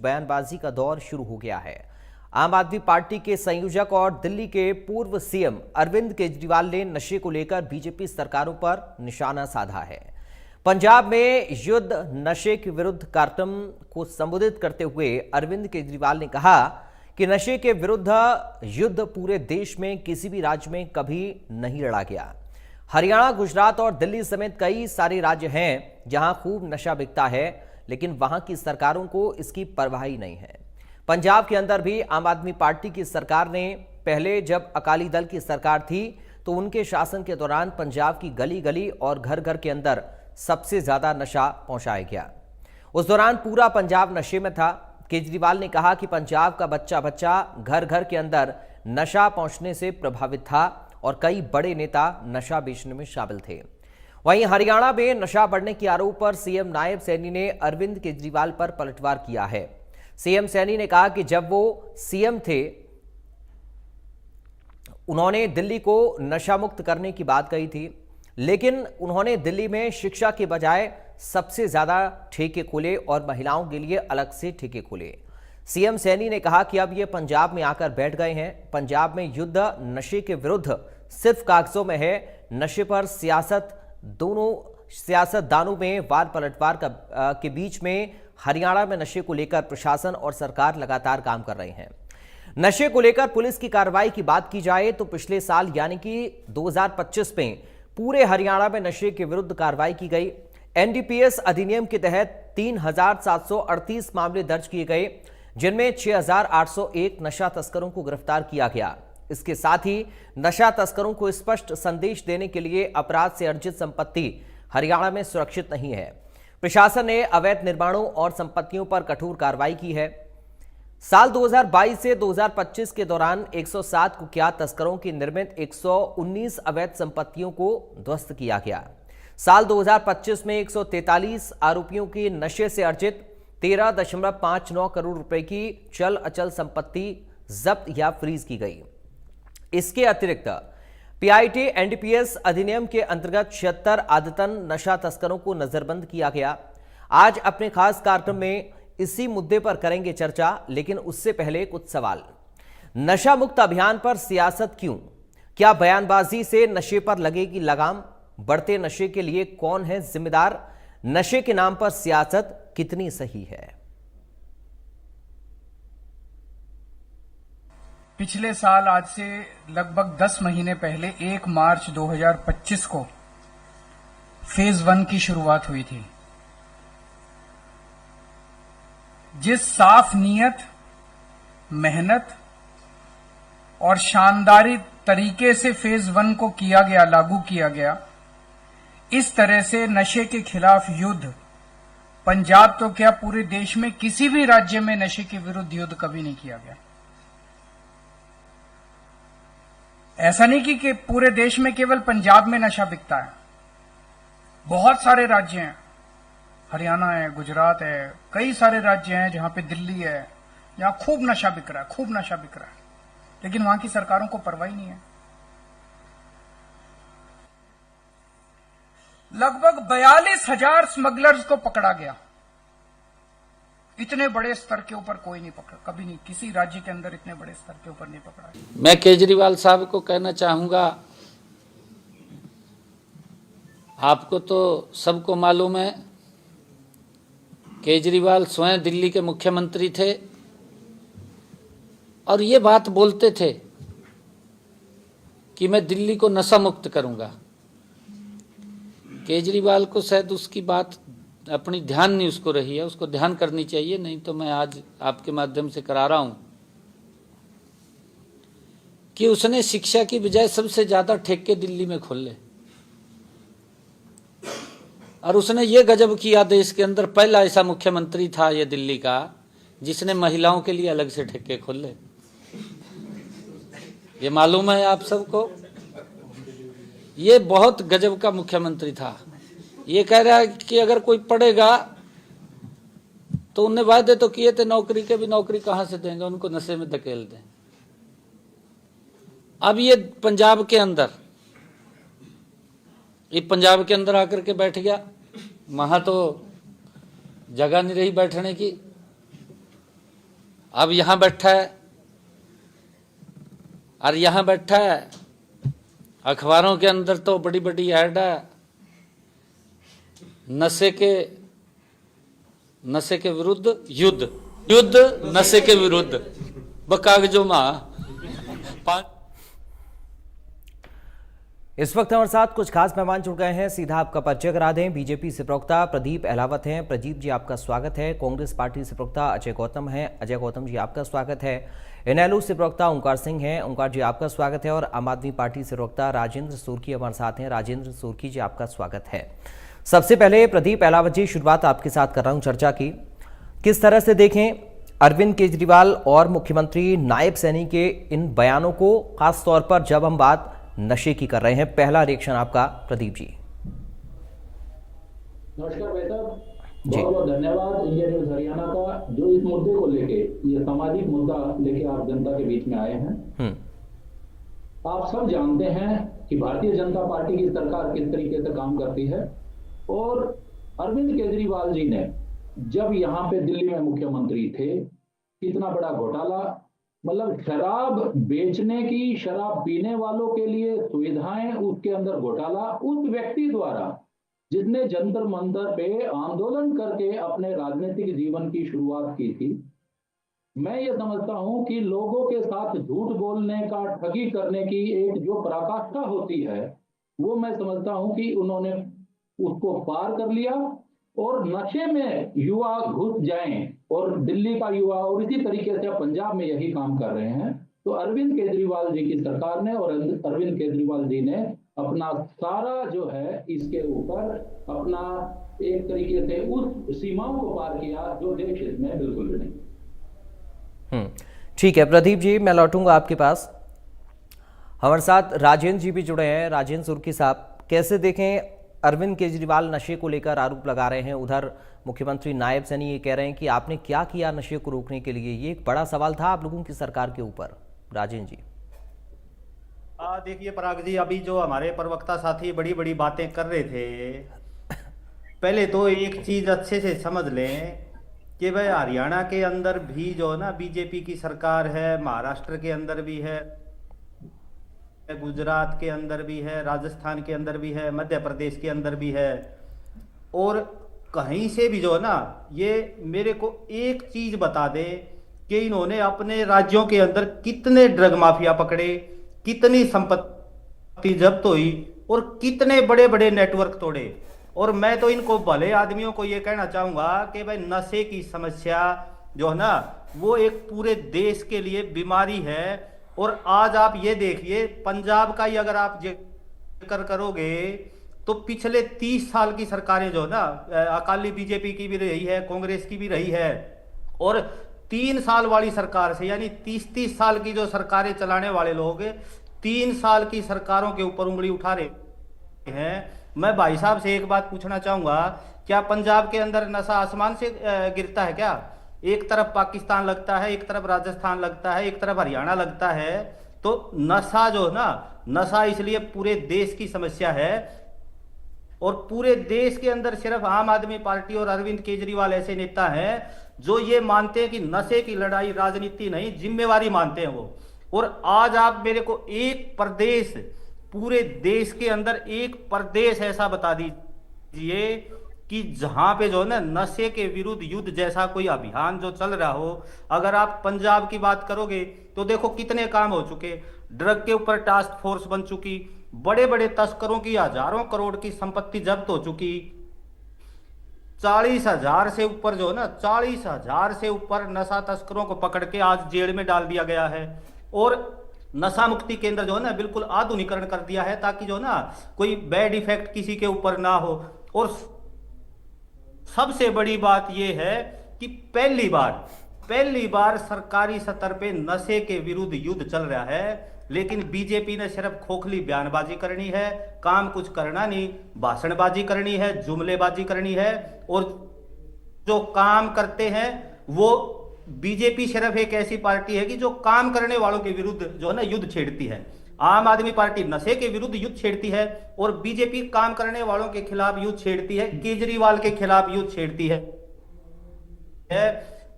बयानबाजी का दौर शुरू हो गया है। आम आदमी पार्टी के संयोजक और दिल्ली के पूर्व सीएम अरविंद केजरीवाल ने नशे को लेकर बीजेपी सरकारों पर निशाना साधा है। पंजाब में युद्ध नशे के विरुद्ध कार्यक्रम को संबोधित करते हुए अरविंद केजरीवाल ने कहा कि नशे के विरुद्ध युद्ध पूरे देश में किसी भी राज्य में कभी नहीं लड़ा गया। हरियाणा, गुजरात और दिल्ली समेत कई सारे राज्य हैं जहां खूब नशा बिकता है, लेकिन वहां की सरकारों को इसकी परवाह ही नहीं है। पंजाब के अंदर भी आम आदमी पार्टी की सरकार ने, पहले जब अकाली दल की सरकार थी तो उनके शासन के दौरान पंजाब की गली गली और घर घर के अंदर सबसे ज्यादा नशा पहुंचाया गया। उस दौरान पूरा पंजाब नशे में था। केजरीवाल ने कहा कि पंजाब का बच्चा बच्चा घर घर के अंदर नशा पहुंचने से प्रभावित था और कई बड़े नेता नशा बेचने में शामिल थे। वहीं हरियाणा में नशा बढ़ने के आरोप पर सीएम नायब सैनी ने अरविंद केजरीवाल पर पलटवार किया है। सीएम सैनी ने कहा कि जब वो सीएम थे उन्होंने दिल्ली को नशा मुक्त करने की बात कही थी, लेकिन उन्होंने दिल्ली में शिक्षा के बजाय सबसे ज्यादा ठेके खोले और महिलाओं के लिए अलग से ठेके खोले। सीएम सैनी ने कहा कि अब ये पंजाब में आकर बैठ गए हैं। पंजाब में युद्ध नशे के विरुद्ध सिर्फ कागजों में है। नशे पर दोनों सियासतदानों में वार पलटवार के बीच में हरियाणा में नशे को लेकर प्रशासन और सरकार लगातार काम कर रहे हैं। नशे को लेकर पुलिस की कार्रवाई की बात की जाए तो पिछले साल यानी कि 2025 में पूरे हरियाणा में नशे के विरुद्ध कार्रवाई की गई। एनडीपीएस अधिनियम के तहत 3738 मामले दर्ज किए गए, जिनमें 6801 नशा तस्करों को गिरफ्तार किया गया। इसके साथ ही नशा तस्करों को स्पष्ट संदेश देने के लिए अपराध से अर्जित संपत्ति हरियाणा में सुरक्षित नहीं है। प्रशासन ने अवैध निर्माणों और संपत्तियों पर कठोर कार्रवाई की है। साल 2022 से 2025 के दौरान 107 कुख्यात तस्करों की निर्मित 119 अवैध संपत्तियों को ध्वस्त किया गया। साल 2025 में 143 आरोपियों की नशे से अर्जित 13.59 करोड़ रुपए की चल अचल संपत्ति जब्त या फ्रीज की गई। इसके अतिरिक्त पीआईटी एनडीपीएस अधिनियम के अंतर्गत 76 आदतन नशा तस्करों को नजरबंद किया गया। आज अपने खास कार्यक्रम में इसी मुद्दे पर करेंगे चर्चा, लेकिन उससे पहले कुछ सवाल। नशा मुक्त अभियान पर सियासत क्यों? क्या बयानबाजी से नशे पर लगेगी लगाम? बढ़ते नशे के लिए कौन है जिम्मेदार? नशे के नाम पर सियासत कितनी सही है? पिछले साल आज से लगभग 10 महीने पहले 1 मार्च 2025 को फेज 1 की शुरुआत हुई थी। जिस साफ नीयत, मेहनत और शानदारी तरीके से फेज 1 को किया गया, लागू किया गया, इस तरह से नशे के खिलाफ युद्ध पंजाब तो क्या पूरे देश में किसी भी राज्य में नशे के विरुद्ध युद्ध कभी नहीं किया गया। ऐसा नहीं कि पूरे देश में केवल पंजाब में नशा बिकता है। बहुत सारे राज्य हैं, हरियाणा है, गुजरात है, कई सारे राज्य हैं जहां पे दिल्ली है, जहां खूब नशा बिक रहा है, खूब नशा बिक रहा है, लेकिन वहां की सरकारों को परवाह ही नहीं है। लगभग 42,000 स्मगलर्स को पकड़ा गया। इतने बड़े स्तर के ऊपर कोई नहीं पकड़ा, कभी नहीं, किसी राज्य के अंदर इतने बड़े स्तर के ऊपर नहीं पकड़ा। मैं केजरीवाल साहब को कहना चाहूंगा, आपको तो सबको मालूम है, केजरीवाल स्वयं दिल्ली के मुख्यमंत्री थे और ये बात बोलते थे कि मैं दिल्ली को नशा मुक्त करूंगा। केजरीवाल को शायद उसकी बात अपनी ध्यान नहीं उसको रही है, उसको ध्यान करनी चाहिए, नहीं तो मैं आज आपके माध्यम से करा रहा हूं कि उसने शिक्षा की बजाय सबसे ज्यादा ठेके दिल्ली में खोले और उसने ये गजब किया, देश के अंदर पहला ऐसा मुख्यमंत्री था ये दिल्ली का जिसने महिलाओं के लिए अलग से ठेके खोले। ये मालूम है आप सबको? ये बहुत गजब का मुख्यमंत्री था। ये कह रहा है कि अगर कोई पढ़ेगा तो उन्हें वायदे तो किए थे नौकरी के, भी नौकरी कहां से देंगे, उनको नशे में धकेल दें। अब ये पंजाब के अंदर आकर के बैठ गया, वहां तो जगह नहीं रही बैठने की। अब यहां बैठा है और यहां बैठा है, अखबारों के अंदर तो बड़ी बड़ी ऐड है नशे के विरुद्ध युद्ध, नशे के विरुद्ध बकागजो मां। इस वक्त हमारे साथ कुछ खास मेहमान जुड़ गए हैं, सीधा आपका परिचय करा दें। बीजेपी से प्रवक्ता प्रदीप अहलावत हैं। प्रदीप जी आपका स्वागत है। कांग्रेस पार्टी से प्रवक्ता अजय गौतम हैं। अजय गौतम जी आपका स्वागत है। इनेलो से प्रवक्ता ओंकार सिंह हैं। ओंकार जी आपका स्वागत है। और आम आदमी पार्टी से प्रवक्ता राजेंद्र सुर्की हमारे साथ हैं। राजेंद्र सुर्की जी आपका स्वागत है। सबसे पहले प्रदीप अहलावत जी, शुरुआत आपके साथ कर रहा हूँ चर्चा की। किस तरह से देखें अरविंद केजरीवाल और मुख्यमंत्री नायब सैनी के इन बयानों को, खास तौर पर जब हम बात नशे की कर रहे हैं? पहला रिएक्शन आपका प्रदीप जी। नमस्कार भाई साहब, बहुत बहुत धन्यवाद इंडिया न्यूज हरियाणा का, जो इस मुद्दे को लेके, ये सामाजिक मुद्दा लेके आप जनता के बीच में आए हैं। आप सब जानते हैं कि भारतीय जनता पार्टी की सरकार किस तरीके से काम करती है, और अरविंद केजरीवाल जी ने जब यहाँ पे दिल्ली में मुख्यमंत्री थे, कितना बड़ा घोटाला, मतलब शराब बेचने की, शराब पीने वालों के लिए सुविधाएं, उसके अंदर घोटाला, उस व्यक्ति द्वारा जिसने जंतर मंतर पे आंदोलन करके अपने राजनीतिक जीवन की शुरुआत की थी। मैं ये समझता हूं कि लोगों के साथ झूठ बोलने का, ठगी करने की एक जो पराकाष्ठा होती है, वो मैं समझता हूं कि उन्होंने उसको पार कर लिया, और नशे में युवा घुस जाएं, और दिल्ली का युवा, और इसी तरीके से पंजाब में यही काम कर रहे हैं। तो अरविंद केजरीवाल जी की सरकार ने और अरविंद केजरीवाल जी ने अपना सारा जो है इसके ऊपर अपना एक तरीके से उस सीमाओं को पार किया जो देश हित में बिल्कुल भी नहीं। ठीक है प्रदीप जी, मैं लौटूंगा आपके पास। हमारे साथ राजेंद्र जी भी जुड़े हैं। राजेंद्र सुर्की साहब, कैसे देखें अरविंद केजरीवाल नशे को लेकर आरोप लगा रहे हैं, उधर मुख्यमंत्री नायब सैनी ये कह रहे हैं कि आपने क्या किया नशे को रोकने के लिए? ये एक बड़ा सवाल था आप लोगों की सरकार के ऊपर। राजेंद्र जी। देखिए पराग जी, अभी जो हमारे प्रवक्ता साथी बड़ी बड़ी बातें कर रहे थे, पहले तो एक चीज अच्छे से समझ लें कि भाई हरियाणा के अंदर भी जो है ना बीजेपी की सरकार है, महाराष्ट्र के अंदर भी है, गुजरात के अंदर भी है, राजस्थान के अंदर भी है, मध्य प्रदेश के अंदर भी है, और कहीं से भी जो है ना, ये मेरे को एक चीज बता दे कि इन्होंने अपने राज्यों के अंदर कितने ड्रग माफिया पकड़े, कितनी संपत्ति जब्त हुई, और कितने बड़े बड़े नेटवर्क तोड़े। और मैं तो इनको भले आदमियों को ये कहना चाहूंगा कि भाई नशे की समस्या जो है ना, वो एक पूरे देश के लिए बीमारी है। और आज आप ये देखिए, पंजाब का ही अगर आप जिक्र करोगे तो पिछले 30 साल की सरकारें जो है ना, अकाली बीजेपी की भी रही है, कांग्रेस की भी रही है, और 3 साल वाली सरकार से, यानी 30-30 साल की जो सरकारें चलाने वाले लोग 3 साल की सरकारों के ऊपर उंगली उठा रहे हैं। मैं भाई साहब से एक बात पूछना चाहूंगा, क्या पंजाब के अंदर नशा आसमान से गिरता है क्या? एक तरफ पाकिस्तान लगता है, एक तरफ राजस्थान लगता है, एक तरफ हरियाणा लगता है। तो नशा जो ना, नशा इसलिए पूरे देश की समस्या है, और पूरे देश के अंदर सिर्फ आम आदमी पार्टी और अरविंद केजरीवाल ऐसे नेता हैं जो ये मानते हैं कि नशे की लड़ाई राजनीति नहीं, जिम्मेवारी मानते हैं वो। और आज आप मेरे को एक प्रदेश, पूरे देश के अंदर एक प्रदेश ऐसा बता दीजिए कि जहां पे जो है ना नशे के विरुद्ध युद्ध जैसा कोई अभियान जो चल रहा हो। अगर आप पंजाब की बात करोगे तो देखो कितने काम हो चुके, ड्रग के ऊपर टास्क फोर्स बन चुकी, बड़े बड़े तस्करों की हजारों करोड़ की संपत्ति जब्त हो चुकी, 40,000 से ऊपर जो है ना, 40,000 से ऊपर नशा तस्करों को पकड़ के आज जेल में डाल दिया गया है। और नशा मुक्ति केंद्र जो है ना बिल्कुल आधुनिकरण कर दिया है, ताकि जो है ना कोई बैड इफेक्ट किसी के ऊपर ना हो। और सबसे बड़ी बात यह है कि पहली बार सरकारी स्तर पे नशे के विरुद्ध युद्ध चल रहा है। लेकिन बीजेपी ने सिर्फ खोखली बयानबाजी करनी है, काम कुछ करना नहीं, भाषणबाजी करनी है, जुमलेबाजी करनी है। और जो काम करते हैं वो बीजेपी सिर्फ एक ऐसी पार्टी है कि जो काम करने वालों के विरुद्ध जो है ना युद्ध छेड़ती है। आम आदमी पार्टी नशे के विरुद्ध युद्ध छेड़ती है और बीजेपी काम करने वालों के खिलाफ युद्ध छेड़ती है, केजरीवाल के खिलाफ युद्ध छेड़ती है।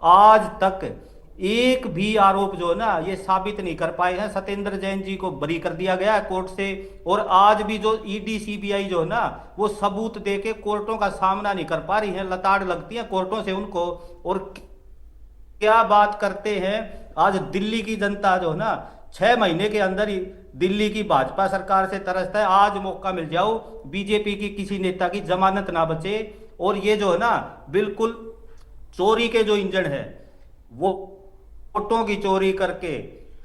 आज तक एक भी आरोप जो है ना ये साबित नहीं कर पाए हैं। सत्येंद्र जैन जी को बरी कर दिया गया है कोर्ट से, और आज भी जो ईडी सीबीआई जो है ना वो सबूत दे के कोर्टों का सामना नहीं कर पा रही है, लताड़ लगती है कोर्टों से उनको। और क्या बात करते हैं, आज दिल्ली की जनता जो है ना 6 महीने के अंदर ही दिल्ली की भाजपा सरकार से तरसता है। आज मौका मिल जाओ बीजेपी की किसी नेता की जमानत ना बचे। और ये जो है ना बिल्कुल चोरी के जो इंजन है वो वोटों की चोरी करके,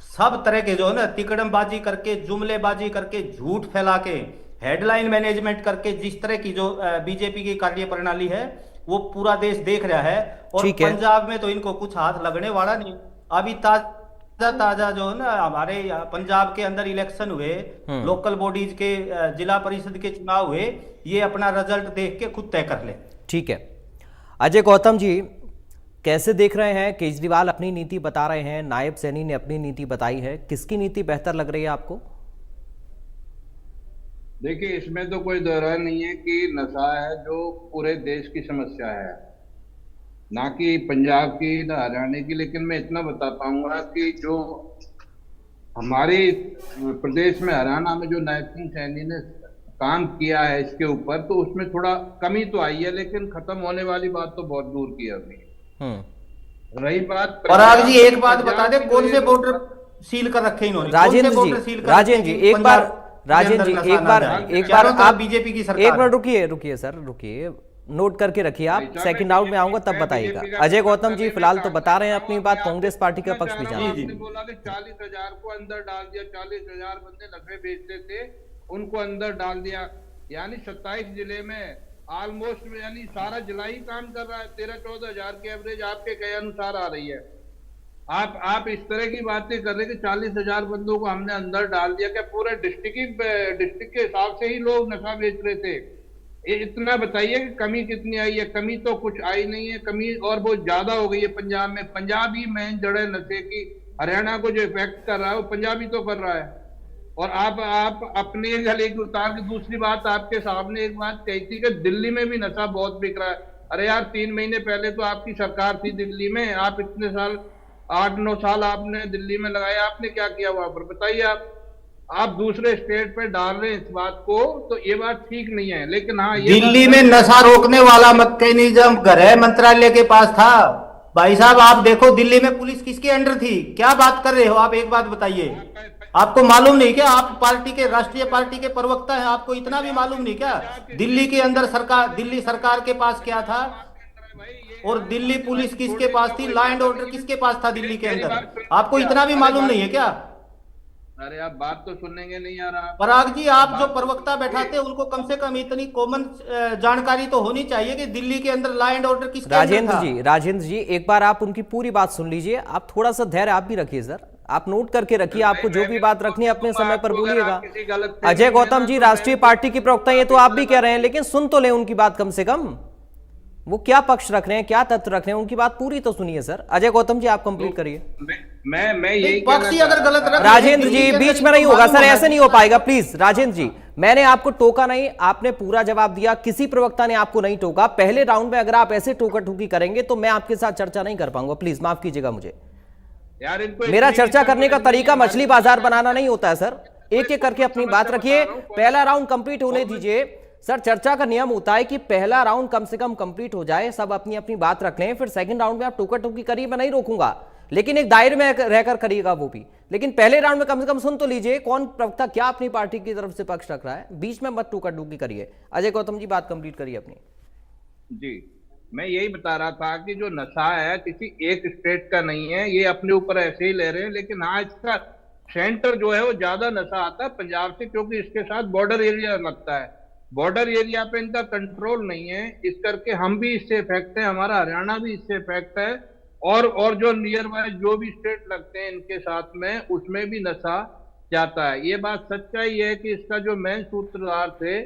सब तरह के जो है ना तिकड़मबाजी करके, जुमलेबाजी करके, झूठ फैला के, हेडलाइन मैनेजमेंट करके, जिस तरह की जो बीजेपी की कार्य प्रणाली है वो पूरा देश देख रहा है। और ठीक है। पंजाब में तो इनको कुछ हाथ लगने वाला नहीं। अभी ताजा जो है ना हमारे पंजाब के अंदर इलेक्शन हुए, लोकल बॉडीज के जिला परिषद के चुनाव हुए, ये अपना रिजल्ट देख के खुद तय कर ले। ठीक है अजय गौतम जी, कैसे देख रहे हैं? केजरीवाल अपनी नीति बता रहे हैं, नायब सैनी ने अपनी नीति बताई है, किसकी नीति बेहतर लग रही है आपको? देखिए, इसमें तो कोई दो राय नहीं है कि नशा है जो पूरे देश की समस्या है, ना कि पंजाब की ना हरियाणा की। लेकिन मैं इतना बता पाऊंगा कि जो हमारे प्रदेश में हरियाणा में जो नायब सिंह सैनी ने काम किया है इसके ऊपर, तो उसमें थोड़ा कमी तो आई है, लेकिन खत्म होने वाली बात तो बहुत दूर की है अभी। रही बात पराग जी, एक बात बता दे, कौन से बॉर्डर सील कर रखे इन्होंने? राजेंद्र जी एक बार आप बीजेपी की सरकार, एक मिनट रुकिए सर, रुकिए, नोट करके रखिए आप, सेकंड राउंड में आऊंगा तब बताइएगा। अजय गौतम जी फिलहाल तो बता रहे हैं अपनी बात, कांग्रेस पार्टी का पक्ष भी जाना। आपने बोला कि 40,000 को अंदर डाल दिया, 40,000 बंदे नशे बेचते थे उनको अंदर डाल दिया, यानी 27 जिले में ऑलमोस्ट, यानी सारा जिला ही काम कर रहा है। 13-14 की एवरेज आपके कहे अनुसार आ रही है। आप इस तरह की बातें कर रहे हैं कि 40,000 बंदों को हमने अंदर डाल दिया। क्या पूरे डिस्ट्रिक्ट के हिसाब से ही लोग नशा बेच रहे थे? इतना बताइए कि कमी कितनी आई है? कमी तो कुछ आई नहीं है, कमी और बहुत ज्यादा हो गई है पंजाब में। पंजाब ही मेन जड़ है नशे की। हरियाणा को जो इफेक्ट कर रहा है वो पंजाब ही तो कर रहा है। और आप अपने गले की उतार के दूसरी बात आपके सामने एक बात कही थी कि दिल्ली में भी नशा बहुत बिक रहा है। अरे यार, 3 महीने पहले तो आपकी सरकार थी दिल्ली में, आप इतने साल 8-9 साल आपने दिल्ली में लगाया, आपने क्या किया वहां पर बताइए? आप दूसरे स्टेट पे डाल रहे हैं इस बात को, तो ये बात ठीक नहीं है। लेकिन हाँ, ये दिल्ली में नशा रोकने वाला मैकेनिज्म गृह मंत्रालय के पास था। भाई साहब आप देखो दिल्ली में पुलिस किसके अंडर थी? क्या बात कर रहे हो आप? एक बात बताइए, आपको मालूम नहीं क्या? आप पार्टी के, राष्ट्रीय पार्टी के प्रवक्ता हैं, आपको इतना भी मालूम नहीं क्या दिल्ली के अंदर सरकार, दिल्ली सरकार के पास क्या था और दिल्ली पुलिस किसके पास थी, लॉ एंड ऑर्डर किसके पास था दिल्ली के अंदर? आपको इतना भी मालूम नहीं है क्या? अरे आप बात तो सुनेंगे नहीं यार। पराग जी, आप जो प्रवक्ता बैठाते हैं उनको कम से कम इतनी कॉमन जानकारी तो होनी चाहिए कि दिल्ली के अंदर लॉ एंड ऑर्डर किसके अंदर था। राजेंद्र जी एक बार आप उनकी पूरी बात सुन लीजिए, आप थोड़ा सा धैर्य आप भी रखिए सर, आप नोट करके रखिए, आपको जो भी बात रखनी है अपने समय पर बोलिएगा। अजय गौतम जी राष्ट्रीय पार्टी की प्रवक्ता, ये तो आप भी कह रहे हैं, लेकिन सुन तो ले उनकी बात कम से कम, वो क्या पक्ष रख रहे हैं, क्या तथ्य रख रहे हैं, उनकी बात पूरी तो सुनिए सर। अजय गौतम जी आप कंप्लीट करिए। मैं यही पक्ष ही अगर गलत रख, राजेंद्र जी बीच में नहीं होगा सर, ऐसे नहीं हो पाएगा प्लीज। राजेंद्र जी मैंने आपको टोका नहीं, आपने पूरा जवाब दिया, किसी प्रवक्ता ने आपको नहीं टोका। पहले राउंड में अगर आप ऐसे टोका टोकी करेंगे तो मैं आपके साथ चर्चा नहीं कर पाऊंगा, प्लीज माफ कीजिएगा मुझे। मेरा चर्चा करने का तरीका मछली बाजार बनाना नहीं होता है सर, एक एक करके अपनी बात रखिए। पहला राउंड कंप्लीट होने दीजिए सर। चर्चा का नियम होता है कि पहला राउंड कम से कम कंप्लीट हो जाए, सब अपनी अपनी बात रख लें, फिर सेकंड राउंड में आप टोका टोकी करिए, मैं नहीं रोकूंगा, लेकिन एक दायरे में रहकर करिएगा वो भी। लेकिन पहले राउंड में कम से कम सुन तो लीजिए कौन प्रवक्ता क्या अपनी पार्टी की तरफ से पक्ष रख रहा है, बीच में मत टोका टोकी करिए। अजय गौतम जी बात कंप्लीट करिए अपनी। जी मैं यही बता रहा था कि जो नशा है किसी एक स्टेट का नहीं है, ये अपने ऊपर ऐसे ही ले रहे हैं। लेकिन हाँ, इसका सेंटर जो है वो ज्यादा नशा आता है पंजाब से, क्योंकि इसके साथ बॉर्डर एरिया लगता है। बॉर्डर एरिया पे इनका कंट्रोल नहीं है, इस करके हम भी इससे इफेक्ट है, हमारा हरियाणा भी इससे इफेक्ट है, और जो नियर बाय जो भी स्टेट लगते हैं इनके साथ में, उसमें भी नशा जाता है। ये बात सच्चाई है कि इसका जो मेन सूत्रधार थे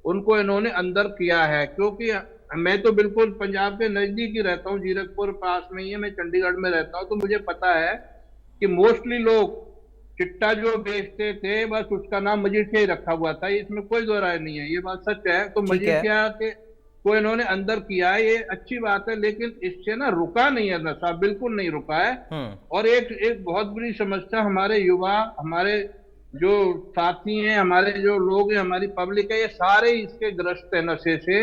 उनको इन्होंने अंदर किया है। क्योंकि मैं तो बिल्कुल पंजाब के नजदीक ही रहता हूँ, जीरकपुर पास में ही है, मैं चंडीगढ़ में रहता हूँ, तो मुझे पता है कि मोस्टली लोग चिट्टा जो बेचते थे बस उसका नाम मजीठिया ही रखा हुआ था, इसमें कोई दो राय नहीं है, ये बात सच है। तो मजीठिया के को इन्होंने अंदर किया है, ये अच्छी बात है, लेकिन इससे ना रुका नहीं है नशा, बिल्कुल नहीं रुका है। और एक बहुत बड़ी समस्या हमारे युवा, हमारे जो साथी हैं, हमारे जो लोग हैं, हमारी पब्लिक है, ये सारे इसके ग्रस्त है नशे से।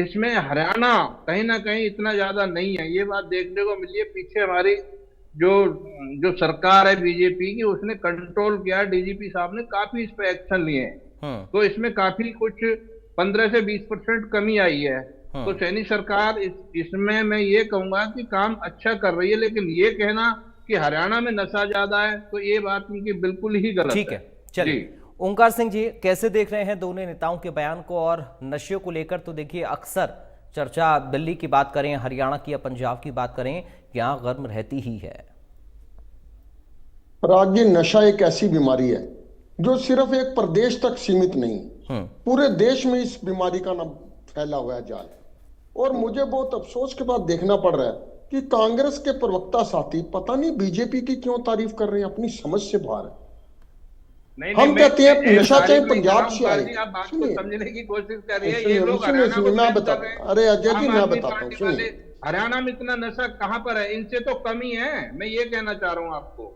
इसमें हरियाणा कहीं ना कहीं इतना ज्यादा नहीं है, ये बात देखने को मिली है। पीछे हमारी जो जो सरकार है बीजेपी की, उसने कंट्रोल किया, डीजीपी साहब ने काफी इस पे एक्शन लिए हैं, तो इसमें काफी कुछ 15 से 20% कमी आई है। तो सैनी सरकार इसमें मैं ये कहूंगा कि काम अच्छा कर रही है, लेकिन ये कहना कि हरियाणा में नशा ज्यादा है, तो ये बात उनकी बिल्कुल ही गलत है। ठीक है, चलिए ओंकार सिंह जी, कैसे देख रहे हैं दोनों नेताओं के बयान को और नशे को लेकर? तो देखिए, अक्सर चर्चा दिल्ली की बात करें, हरियाणा की या पंजाब की बात करें, यहाँ गर्म रहती ही है। राज्य नशा एक ऐसी बीमारी है जो सिर्फ एक प्रदेश तक सीमित नहीं, पूरे देश में इस बीमारी का नाम फैला हुआ है जाल। और मुझे बहुत अफसोस के बाद देखना पड़ रहा है कि कांग्रेस के प्रवक्ता साथी पता नहीं बीजेपी की क्यों तारीफ कर रहे हैं, अपनी समझ से बाहर है। हम कहते हैं नशा चाहे पंजाब से आए, समझने की कोशिश कर रही है ये लोग। अरे अजय जी, मैं बताता हूँ, हरियाणा में इतना नशा कहाँ पर है? इनसे तो कमी है, मैं ये कहना चाह रहा हूँ आपको।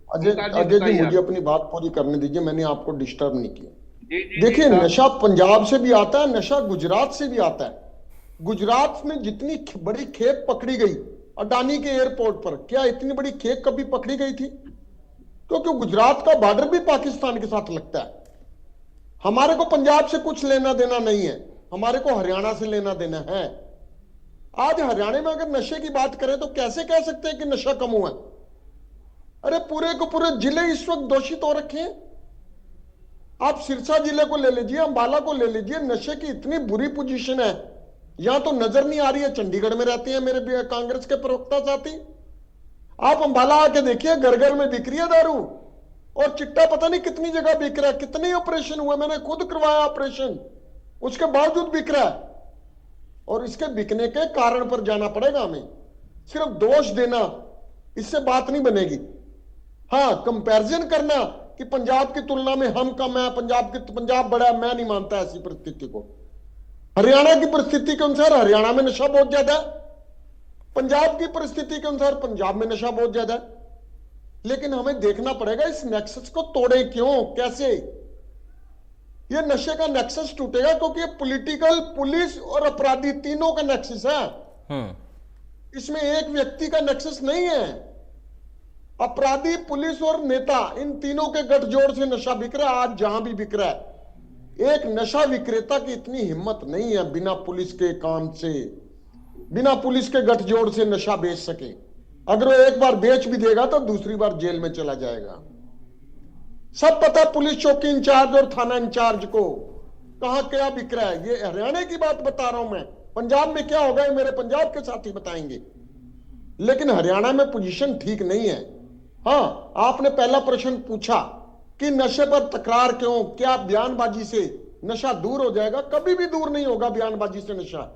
अजय जी, मुझे अपनी बात पूरी करने दीजिए, मैंने आपको डिस्टर्ब नहीं किया। देखिए, नशा पंजाब से भी आता है, नशा गुजरात से भी आता है। गुजरात में जितनी बड़ी खेप पकड़ी गई अडानी के एयरपोर्ट पर, क्या इतनी बड़ी खेप कभी पकड़ी गई थी? क्योंकि गुजरात का बॉर्डर भी पाकिस्तान के साथ लगता है। हमारे को पंजाब से कुछ लेना देना नहीं है, हमारे को हरियाणा से लेना देना है। आज हरियाणा में अगर नशे की बात करें तो कैसे कह सकते हैं कि नशा कम हुआ? अरे पूरे को पूरे जिले इस वक्त दूषित हो रखे हैं। आप सिरसा जिले को ले लीजिए, अंबाला को ले लीजिए, नशे की इतनी बुरी पोजीशन है, यहां तो नजर नहीं आ रही है। चंडीगढ़ में रहते हैं मेरे कांग्रेस के प्रवक्ता साथी, आप अंबाला आके देखिए, घर घर में बिक रही है दारू, और चिट्टा पता नहीं कितनी जगह बिक रहा है। कितने ऑपरेशन हुए, मैंने खुद करवाया ऑपरेशन, उसके बावजूद बिक रहा है। और इसके बिकने के कारण पर जाना पड़ेगा हमें। सिर्फ दोष देना, इससे बात नहीं बनेगी। हाँ, कंपैरिजन करना कि पंजाब की तुलना में हम कम है, पंजाब बड़ा है, मैं नहीं मानता ऐसी परिस्थिति को। हरियाणा की परिस्थिति के अनुसार हरियाणा में नशा बहुत ज्यादा है, पंजाब की परिस्थिति के अनुसार पंजाब में नशा बहुत ज्यादा है। लेकिन हमें देखना पड़ेगा इस नेक्सस को तोड़े क्यों, कैसे। ये नशे का नेक्सस टूटेगा क्योंकि ये पॉलिटिकल, पुलिस और अपराधी तीनों का नेक्सस है। इसमें एक व्यक्ति का नेक्सस नहीं है। अपराधी, पुलिस और नेता, इन तीनों के गठजोड़ से नशा बिक रहा है। आज जहां भी बिक रहा है, एक नशा विक्रेता की इतनी हिम्मत नहीं है बिना पुलिस के काम से, बिना पुलिस के गठजोड़ से नशा बेच सके। अगर वो एक बार बेच भी देगा तो दूसरी बार जेल में चला जाएगा। सब पता पुलिस चौकी इंचार्ज और थाना इंचार्ज को कहां क्या बिक रहा है। ये हरियाणा की बात बता रहा हूं मैं, पंजाब में क्या होगा ये मेरे पंजाब के साथी बताएंगे। लेकिन हरियाणा में पोजीशन ठीक नहीं है। हाँ, आपने पहला प्रश्न पूछा कि नशे पर तकरार क्यों, क्या बयानबाजी से नशा दूर हो जाएगा? कभी भी दूर नहीं होगा बयानबाजी से नशा।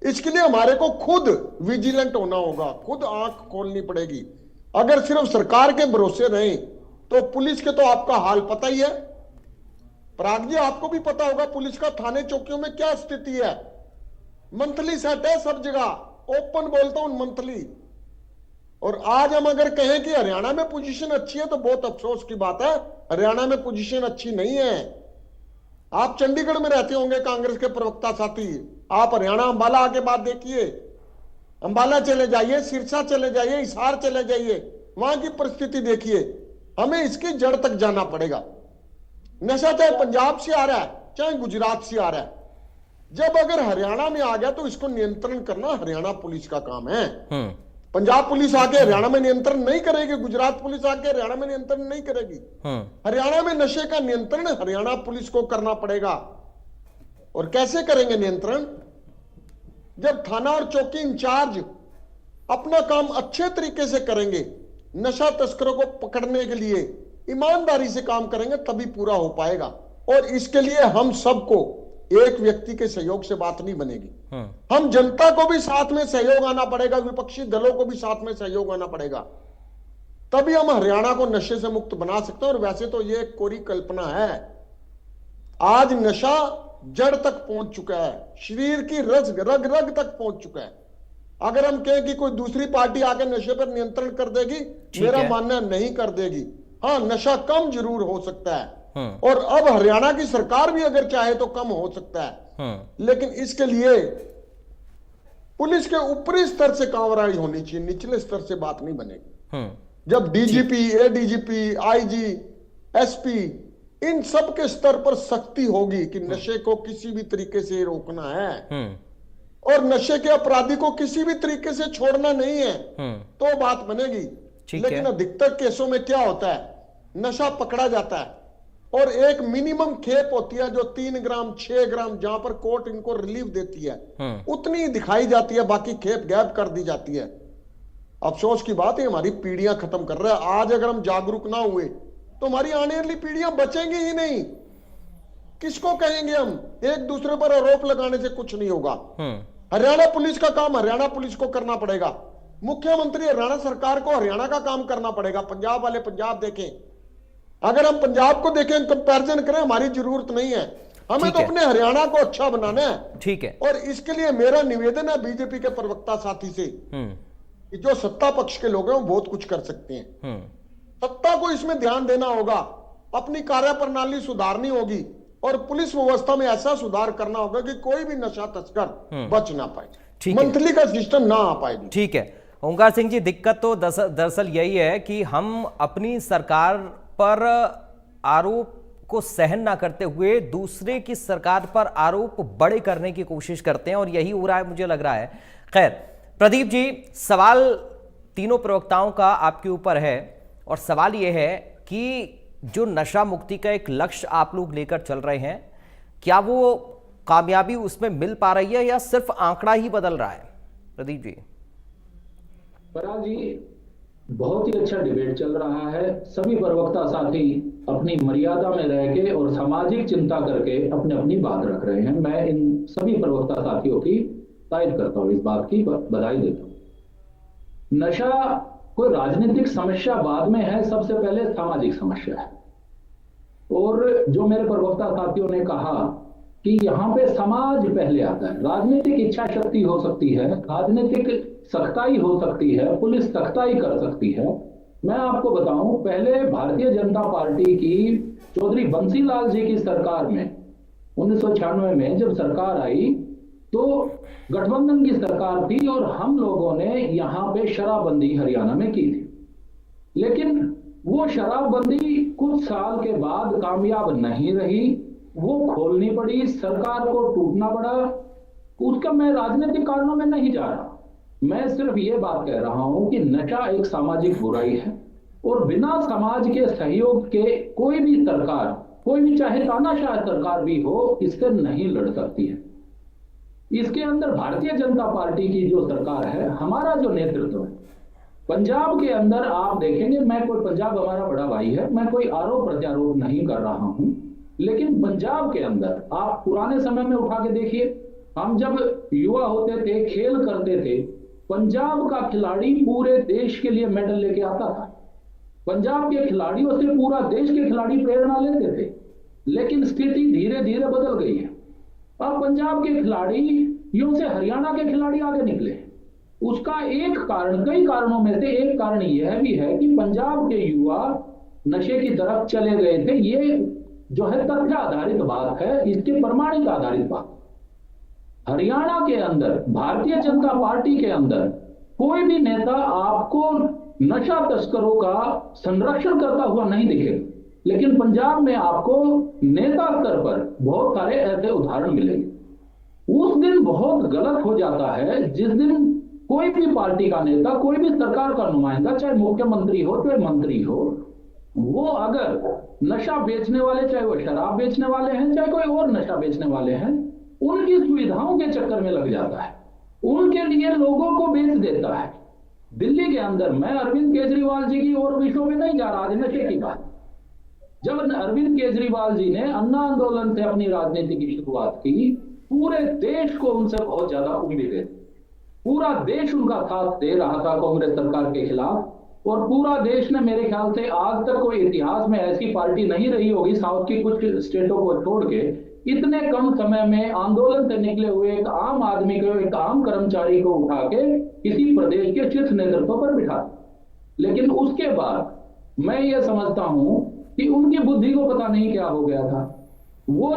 इसके लिए हमारे को खुद विजिलेंट होना होगा, खुद आंख खोलनी पड़ेगी। अगर सिर्फ सरकार के भरोसे रहे तो पुलिस के तो आपका हाल पता ही है। पराग जी, आपको भी पता होगा पुलिस का थाने चौकियों में क्या स्थिति है। मंथली सेट है सब जगह, ओपन बोलता हूं मंथली। और आज हम अगर कहें कि हरियाणा में पोजीशन अच्छी है तो बहुत अफसोस की बात है, हरियाणा में पोजीशन अच्छी नहीं है। आप चंडीगढ़ में रहते होंगे कांग्रेस के प्रवक्ता साथी, आप हरियाणा अंबाला आके बात देखिए, अंबाला चले जाइए, सिरसा चले जाइए, हिसार चले जाइए, वहां की परिस्थिति देखिए। हमें इसकी जड़ तक जाना पड़ेगा। नशा चाहे पंजाब से आ रहा है चाहे गुजरात से आ रहा है, जब अगर हरियाणा में आ गया तो इसको नियंत्रण करना हरियाणा पुलिस का काम है। पंजाब पुलिस आके हरियाणा में नियंत्रण नहीं करेगी, गुजरात पुलिस आके हरियाणा में नियंत्रण नहीं करेगी। हरियाणा में नशे का नियंत्रण हरियाणा पुलिस को करना पड़ेगा। और कैसे करेंगे नियंत्रण? जब थाना और चौकी इंचार्ज अपना काम अच्छे तरीके से करेंगे, नशा तस्करों को पकड़ने के लिए ईमानदारी से काम करेंगे, तभी पूरा हो पाएगा। और इसके लिए हम सबको एक व्यक्ति के सहयोग से बात नहीं बनेगी। हम जनता को भी साथ में सहयोग आना पड़ेगा, विपक्षी दलों को भी साथ में सहयोग आना पड़ेगा, तभी हम हरियाणा को नशे से मुक्त बना सकते हैं। और वैसे तो ये एक कोरी कल्पना है। आज नशा जड़ तक पहुंच चुका है, शरीर की रग रग तक पहुंच चुका है। अगर हम कहें कि कोई दूसरी पार्टी आके नशे पर नियंत्रण कर देगी, मेरा मानना नहीं कर देगी। हाँ, नशा कम जरूर हो सकता है, और अब हरियाणा की सरकार भी अगर चाहे तो कम हो सकता है, लेकिन इसके लिए पुलिस के ऊपरी स्तर से कार्रवाई होनी चाहिए, निचले स्तर से बात नहीं बनेगी। जब डीजीपी, एडीजीपी, आईजी, एसपी, इन सब के स्तर पर सख्ती होगी कि नशे को किसी भी तरीके से रोकना है और नशे के अपराधी को किसी भी तरीके से छोड़ना नहीं है, तो बात बनेगी। लेकिन अधिकतर केसों में क्या होता है, नशा पकड़ा जाता है और एक मिनिमम खेप होती है जो 3 ग्राम 6 ग्राम, जहां पर कोर्ट इनको रिलीफ देती है, उतनी ही दिखाई जाती है, बाकी खेप गैप कर दी जाती है। अफसोस की बात है, हमारी पीढ़ियां खत्म कर रहा है। आज अगर हम जागरूक ना हुए तो हमारी आने वाली पीढ़ियां बचेंगी ही नहीं। किसको कहेंगे हम? एक दूसरे पर आरोप लगाने से कुछ नहीं होगा। हरियाणा पुलिस का काम हरियाणा पुलिस को करना पड़ेगा, मुख्यमंत्री हरियाणा सरकार को हरियाणा का काम करना पड़ेगा, पंजाब वाले पंजाब देखें। अगर हम पंजाब को देखें, कंपैरिजन करें, हमारी जरूरत नहीं है, हमें तो अपने हरियाणा को अच्छा बनाना है। ठीक है। और इसके लिए मेरा निवेदन है बीजेपी के प्रवक्ता साथी से कि जो सत्ता पक्ष के लोग हैं वो बहुत कुछ कर सकते हैं, सत्ता को इसमें ध्यान देना होगा, अपनी कार्यप्रणाली सुधारनी होगी और पुलिस व्यवस्था में ऐसा सुधार करना होगा कि कोई भी नशा तस्कर बच ना पाए, मंथली का सिस्टम ना आ पाए। ठीक है ओंकार सिंह जी, दिक्कत तो दरअसल यही है कि हम अपनी सरकार पर आरोप को सहन ना करते हुए दूसरे की सरकार पर आरोप बड़े करने की कोशिश करते हैं और यही हो रहा है, मुझे लग रहा है। खैर प्रदीप जी, सवाल तीनों प्रवक्ताओं का आपके ऊपर है और सवाल यह है कि जो नशा मुक्ति का एक लक्ष्य आप लोग लेकर चल रहे हैं, क्या वो कामयाबी उसमें मिल पा रही है या सिर्फ आंकड़ा ही बदल रहा है? प्रदीप जी। पराग जी, बहुत ही अच्छा डिबेट चल रहा है। सभी प्रवक्ता साथी अपनी मर्यादा में रह के और सामाजिक चिंता करके अपनी अपनी बात रख रहे हैं। मैं इन सभी प्रवक्ता साथियों की तारीफ करता हूं, इस बात की बधाई देता हूं। नशा कोई राजनीतिक समस्या बाद में है, सबसे पहले सामाजिक समस्या है। और जो मेरे प्रवक्ता साथियों ने कहा कि यहां पे समाज पहले आता है। राजनीतिक इच्छा शक्ति हो सकती है, राजनीतिक सख्ताई हो सकती है, पुलिस सख्ताई कर सकती है। मैं आपको बताऊं, पहले भारतीय जनता पार्टी की चौधरी बंसीलाल जी की सरकार में 1996 में जब सरकार आई तो गठबंधन की सरकार थी और हम लोगों ने यहां पे शराबबंदी हरियाणा में की थी। लेकिन वो शराबबंदी कुछ साल के बाद कामयाब नहीं रही, वो खोलनी पड़ी, सरकार को टूटना पड़ा। उसका मैं राजनीतिक कारणों में नहीं जा रहा, मैं सिर्फ ये बात कह रहा हूं कि नशा एक सामाजिक बुराई है और बिना समाज के सहयोग के कोई भी सरकार, कोई भी चाहे तानाशाह सरकार भी हो, इससे नहीं लड़ सकती है। इसके अंदर भारतीय जनता पार्टी की जो सरकार है, हमारा जो नेतृत्व है, पंजाब के अंदर आप देखेंगे, मैं कोई पंजाब हमारा बड़ा भाई है, मैं कोई आरोप प्रत्यारोप नहीं कर रहा हूं, लेकिन पंजाब के अंदर आप पुराने समय में उठा के देखिए, हम जब युवा होते थे, खेल करते थे, पंजाब का खिलाड़ी पूरे देश के लिए मेडल लेके आता था। पंजाब के खिलाड़ियों से पूरा देश के खिलाड़ी प्रेरणा लेते थे। लेकिन स्थिति धीरे धीरे बदल गई है। अब पंजाब के खिलाड़ियों से हरियाणा के खिलाड़ी आगे निकले। उसका एक कारण, कई कारणों में से एक कारण यह भी है कि पंजाब के युवा नशे की तरफ चले गए थे। ये जो है तथ्य आधारित बात है, इसके प्रमाणिक आधारित बात। हरियाणा के अंदर भारतीय जनता पार्टी के अंदर कोई भी नेता आपको नशा तस्करों का संरक्षण करता हुआ नहीं दिखेगा, लेकिन पंजाब में आपको नेता स्तर पर बहुत सारे ऐसे उदाहरण मिलेंगे। उस दिन बहुत गलत हो जाता है जिस दिन कोई भी पार्टी का नेता, कोई भी सरकार का नुमाइंदा, चाहे मुख्यमंत्री हो चाहे मंत्री हो, वो अगर नशा बेचने वाले, चाहे वो शराब बेचने वाले हैं, चाहे कोई और नशा बेचने वाले हैं, उनकी सुविधाओं के चक्कर में लग जाता है, उनके लिए लोगों को बेच देता है। दिल्ली के अंदर, मैं अरविंद केजरीवाल जी की और विषयों में नहीं जा रहा, आज नशे की बात। जब अरविंद केजरीवाल जी ने अन्ना आंदोलन से अपनी राजनीति की शुरुआत की, पूरे देश को उनसे बहुत ज्यादा उम्मीदें थी। पूरा देश उनका साथ दे रहा था कांग्रेस सरकार के खिलाफ, और पूरा देश ने, मेरे ख्याल से आज तक कोई इतिहास में ऐसी पार्टी नहीं रही होगी, साउथ की कुछ स्टेटों को छोड़ के, इतने कम समय में आंदोलन से निकले हुए एक आम आदमी को, एक आम कर्मचारी को उठा के किसी प्रदेश के शीर्ष नेतृत्व पर बिठा। लेकिन उसके बाद मैं ये समझता हूं कि उनकी बुद्धि को पता नहीं क्या हो गया था। वो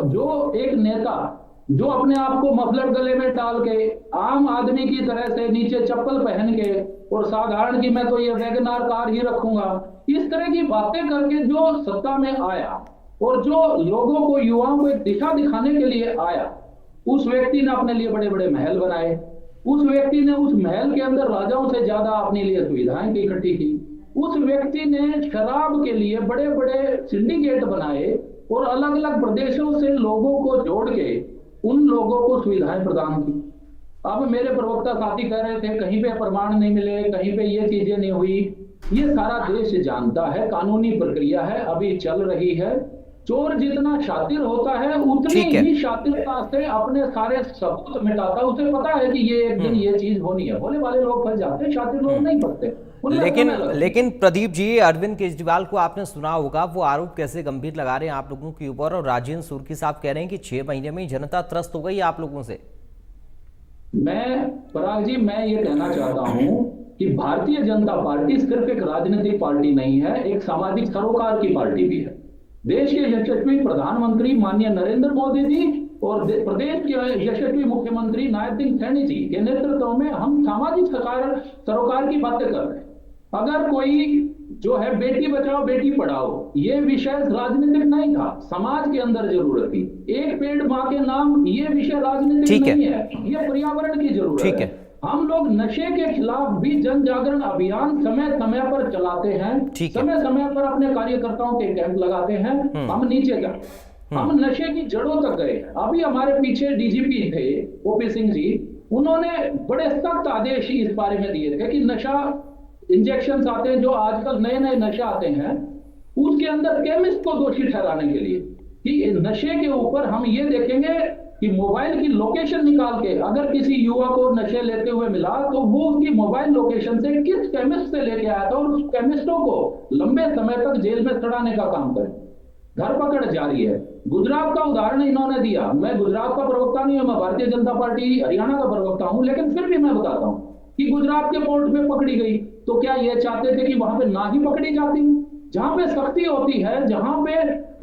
जो एक नेता जो अपने आप को मफलर गले में डाल के आम आदमी की तरह से नीचे चप्पल पहन के और साधारण की मैं तो ये वैगनार कार ही रखूंगा, इस तरह की बातें करके जो सत्ता में आया और जो लोगों को, युवाओं को एक दिशा दिखाने के लिए आया, उस व्यक्ति ने अपने लिए बड़े बड़े महल बनाए। उस व्यक्ति ने उस महल के अंदर राजाओं से ज्यादा अपने लिए सुविधाएं इकट्ठी की। उस व्यक्ति ने शराब के लिए बड़े बड़े सिंडिकेट बनाए और अलग अलग प्रदेशों से लोगों को जोड़ के उन लोगों को सुविधाएं प्रदान की। अब मेरे प्रवक्ता साथी कह रहे थे कहीं पे प्रमाण नहीं मिले, कहीं पे ये चीजें नहीं हुई। ये सारा देश जानता है, कानूनी प्रक्रिया है, अभी चल रही है। चोर जितना शातिर होता है उतनी ही शातिरता से अपने सारे सबूत मिटाता है। उसे पता है कि ये एक दिन ये चीज होनी है। भोले वाले लोग फंस जाते हैं, शातिर लोग नहीं फंसते। लेकिन प्रदीप जी, अरविंद केजरीवाल को आपने सुना होगा, वो आरोप कैसे गंभीर लगा रहे हैं आप लोगों के ऊपर, और राजेंद्र सुरकी साहब कह रहे हैं कि 6 महीने में जनता त्रस्त हो गई आप लोगों से। मैं पराग जी, मैं ये कहना चाहता हूं कि भारतीय जनता पार्टी सिर्फ एक राजनीतिक पार्टी नहीं है, एक सामाजिक सरोकार की पार्टी भी है। देश के यशस्वी प्रधानमंत्री माननीय नरेंद्र मोदी जी और प्रदेश के यशस्वी मुख्यमंत्री नायब सिंह सैनी जी के नेतृत्व में हम सामाजिक सरोकार की बातें कर रहे हैं। अगर कोई जो है बेटी बचाओ बेटी पढ़ाओ, ये विषय राजनीतिक नहीं था, समाज के अंदर जरूरत थी। एक पेड़ मां के नाम, ये विषय राजनीतिक नहीं है, ये पर्यावरण की जरूरत है। हम लोग नशे के खिलाफ भी जन जागरण अभियान समय समय पर चलाते हैं, समय समय पर अपने कार्यकर्ताओं के कैंप लगाते हैं। हम नीचे जाते, हम नशे की जड़ों तक गए। अभी हमारे पीछे डीजीपी थे ओपी सिंह जी, उन्होंने बड़े सख्त आदेश इस बारे में दिए थे कि नशा इंजेक्शन आते हैं, जो आजकल नए नए नशा आते हैं, उसके अंदर केमिस्ट को दोषी ठहराने के लिए कि नशे के ऊपर हम ये देखेंगे कि मोबाइल की लोकेशन निकाल के अगर किसी युवा को नशे लेते हुए मिला तो वो उसकी मोबाइल लोकेशन से किस केमिस्ट से लेके आया था और उस केमिस्टों को लंबे समय तक जेल में सड़ाने का काम करें। धरपकड़ जारी है। गुजरात का उदाहरण इन्होंने दिया। मैं गुजरात का प्रवक्ता नहीं हूं, मैं भारतीय जनता पार्टी हरियाणा का प्रवक्ता हूं, लेकिन फिर भी मैं बताता हूं कि गुजरात के पोर्ट में पकड़ी गई तो क्या ये चाहते थे कि वहां पे ना ही पकड़ी जाती? जहां पे सख्ती होती है, जहां पे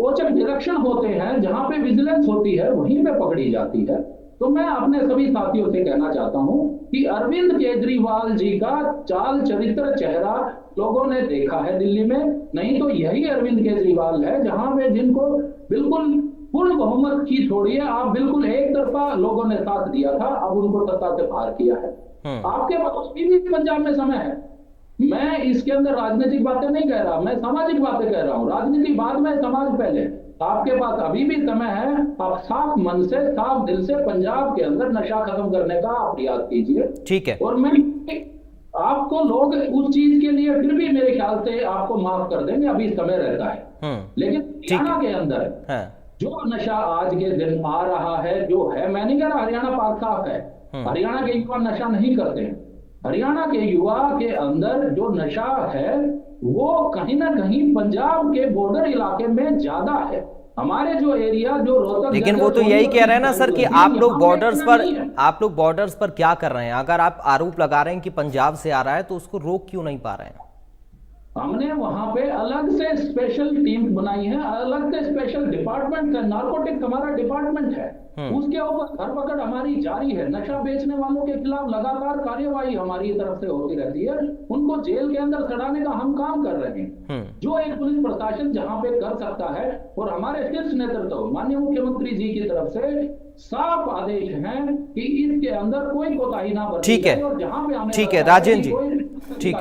औचक निरीक्षण होते हैं, जहां पे विजिलेंस होती है, वहीं पे पकड़ी जाती है। तो मैं अपने सभी साथियों से कहना चाहता हूं कि अरविंद केजरीवाल जी का चाल चरित्र चेहरा लोगों ने देखा है दिल्ली में। नहीं तो यही अरविंद केजरीवाल है जहां पे जिनको बिल्कुल पूर्ण बहुमत की छोड़िए, आप बिल्कुल एक तरफा लोगों ने साथ दिया था, अब उनको सत्ता से बाहर किया है। आपके पास भी पंजाब में समय है। मैं इसके अंदर राजनीतिक बातें नहीं कह रहा, मैं सामाजिक बातें कह रहा हूं। राजनीति बाद में, समाज पहले। आपके पास अभी भी समय है। आप साफ मन से, साफ दिल से पंजाब के अंदर नशा खत्म करने का आप प्रयास कीजिए। ठीक है। और मैं आपको लोग उस चीज के लिए फिर भी मेरे ख्याल से आपको माफ कर देंगे, अभी समय रहता है। लेकिन हरियाणा के अंदर जो नशा आज के दिन आ रहा है, जो है, मैं नहीं कह रहा हरियाणा पाक साफ है, हरियाणा के युवा नशा नहीं करते हैं। हरियाणा के युवा के अंदर जो नशा है वो कहीं ना कहीं पंजाब के बॉर्डर इलाके में ज्यादा है। हमारे जो एरिया, जो रोहतक, लेकिन वो तो यही कह रहे हैं ना सर कि आप लोग बॉर्डर्स पर क्या कर रहे हैं? अगर आप आरोप लगा रहे हैं कि पंजाब से आ रहा है तो उसको रोक क्यों नहीं पा रहे हैं? हमने वहां पे अलग से स्पेशल टीम बनाई है, अलग से स्पेशल डिपार्टमेंट है, नार्कोटिक्स हमारा डिपार्टमेंट है, उसके ऊपर धरपकड़ हमारी जारी है। नशा बेचने वालों के खिलाफ लगातार कार्यवाही हमारी तरफ से होती रहती है। उनको जेल के अंदर सड़ाने का हम काम कर रहे हैं, जो एक पुलिस प्रशासन जहां पे कर सकता है। और हमारे शीर्ष नेतृत्व माननीय मुख्यमंत्री जी की तरफ से साफ आदेश हैं कि इसके अंदर कोई कोताही ना बरती जाए। और जहां पे हमें, ठीक है राजेंद्र जी,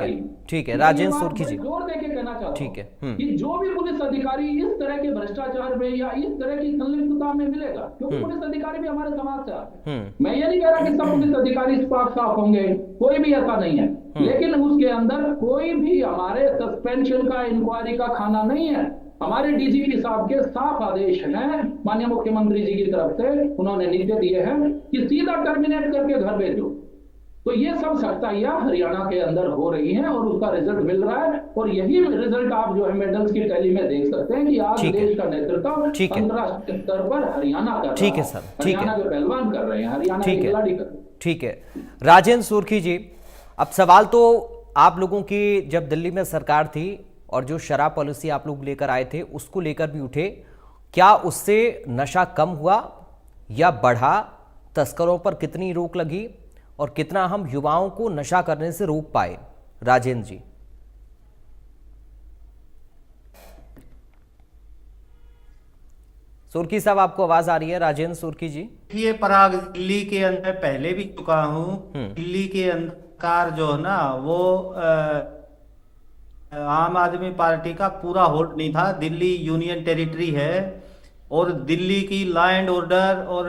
ठीक है राजेंद्र सुरखी जी, जोर देके कहना चाहता हूं, ठीक है, कि जो भी पुलिस अधिकारी इस तरह के भ्रष्टाचार में या इस तरह की संलिप्तता में मिलेगा, क्योंकि पुलिस अधिकारी भी हमारे समाज से आते हैं। मैं ये नहीं कह रहा कि सब पुलिस अधिकारी पाक साफ होंगे, कोई भी ऐसा नहीं है, लेकिन उसके अंदर कोई भी हमारे सस्पेंशन का, इंक्वायरी का खाना नहीं है। हमारे डीजीपी साहब के साफ आदेश हैं माननीय मुख्यमंत्री जी की तरफ से, उन्होंने निर्देश दिए हैं कि सीधा टर्मिनेट करके घर भेजो। तो ये सब सख्ताइयां हरियाणा के अंदर हो रही हैं और उसका रिजल्ट मिल रहा है। और यही रिजल्ट आप जो है मेडल्स की टैली में देख सकते हैं कि आज देश का नेतृत्व अंतर्राष्ट्रीय स्तर पर हरियाणा कर रहा है। ठीक है सर, ठीक है, हरियाणा के पहलवान कर रहे हैं, हरियाणा के खिलाड़ी कर रहे हैं। ठीक है। राजेंद्र सुर्खी जी, अब सवाल तो आप लोगों की जब दिल्ली में सरकार थी और जो शराब पॉलिसी आप लोग लेकर आए थे उसको लेकर भी उठे, क्या उससे नशा कम हुआ या बढ़ा? तस्करों पर कितनी रोक लगी और कितना हम युवाओं को नशा करने से रोक पाए? राजेंद्र जी। सुर्खी साहब, आपको आवाज आ रही है? राजेंद्र सुर्खी जी। ये पराग दिल्ली के अंदर पहले भी चुका हूँ। दिल्ली के अंदर कार जो है ना वो आम आदमी पार्टी का पूरा होल्ड नहीं था। दिल्ली यूनियन टेरिटरी है और दिल्ली की लॉ एंड ऑर्डर और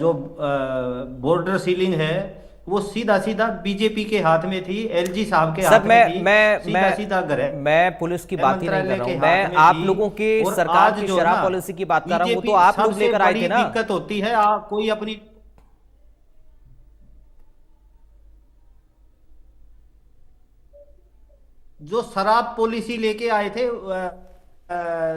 जो बॉर्डर सीलिंग है वो सीधा सीधा बीजेपी के हाथ में थी, एलजी साहब के हाथ में थी। मैं पुलिस की बात ही नहीं कर रहा हूँ, मैं आप लोगों के सरकार की शराब पॉलिसी की बात कर रहा हूँ। वो तो आप लोग लेकर आए थे ना। दिक्कत होती है कोई अपनी जो शराब पॉलिसी लेके आए थे,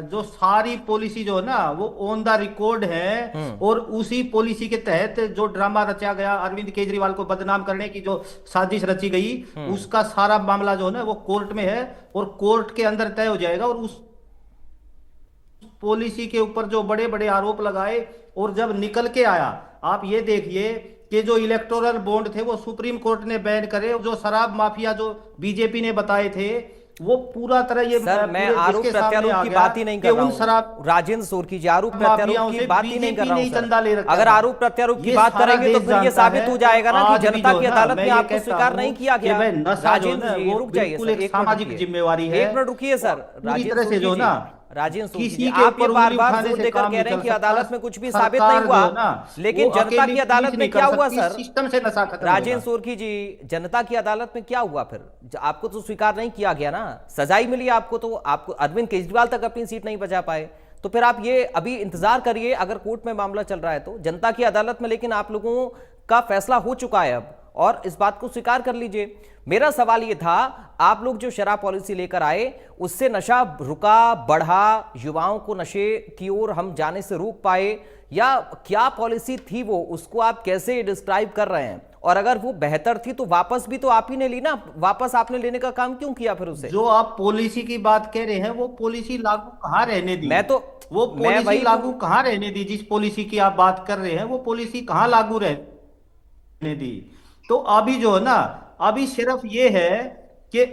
जो सारी पॉलिसी जो है ना वो ऑन द रिकॉर्ड है और उसी पॉलिसी के तहत जो ड्रामा रचा गया, अरविंद केजरीवाल को बदनाम करने की जो साजिश रची गई, उसका सारा मामला जो है ना वो कोर्ट में है और कोर्ट के अंदर तय हो जाएगा। और उस पॉलिसी के ऊपर जो बड़े बड़े आरोप लगाए और जब निकल के आया, आप ये देखिए कि जो इलेक्टोरल बॉन्ड थे वो सुप्रीम कोर्ट ने बैन करे, जो शराब माफिया जो बीजेपी ने बताए थे वो पूरा तरह ये सर, मैं आरोप प्रत्यारोप की बात ही नहीं कर रहा हूं। राजेंद्र सुर्खी जी, आरोप प्रत्यारोप की बात ही नहीं कर रहा हूं सर। अगर आरोप प्रत्यारोप की बात करेंगे तो फिर ये साबित हो जाएगा ना कि जनता की अदालत में आपको स्वीकार नहीं किया गया। राजेंद्र जी, रुक जाइए सर, सामाजिक जिम्मेवारी है। 1 मिनट रुकिए सर। राजेंद्र सुर्खी जी, के आप ये बार-बार जोर देकर कह रहे हैं कि अदालत में कुछ भी साबित नहीं हुआ, लेकिन जनता की अदालत में क्या हुआ सर? सिस्टम से नशा खत्म। राजेंद्र सुर्खी जी, जनता की अदालत में क्या हुआ फिर? आपको तो स्वीकार नहीं किया गया ना, सजाई मिली आपको, तो आपको अरविंद केजरीवाल तक अपनी सीट नहीं बचा पाए। तो फिर आप ये अभी इंतजार करिए, अगर कोर्ट में मामला चल रहा है तो जनता की अदालत में, लेकिन आप लोगों का फैसला हो चुका है अब, और इस बात को स्वीकार कर लीजिए। मेरा सवाल ये था, आप लोग जो शराब पॉलिसी लेकर आए उससे नशा रुका, बढ़ा, युवाओं को नशे की ओर हम जाने से रोक पाए, या क्या पॉलिसी थी वो, उसको आप कैसे डिस्क्राइब कर रहे हैं? और अगर वो बेहतर थी तो वापस भी तो आप ही ने ली ना, वापस आपने लेने का काम क्यों किया फिर उसे? जो आप पॉलिसी की बात कह रहे हैं वो पॉलिसी लागू कहाँ रहने दी? मैं तो वो पॉलिसी लागू कहाँ रहने दी? जिस पॉलिसी की आप बात कर रहे हैं वो पॉलिसी कहाँ लागू रहने दी? तो अभी जो है ना, अभी सिर्फ ये है कि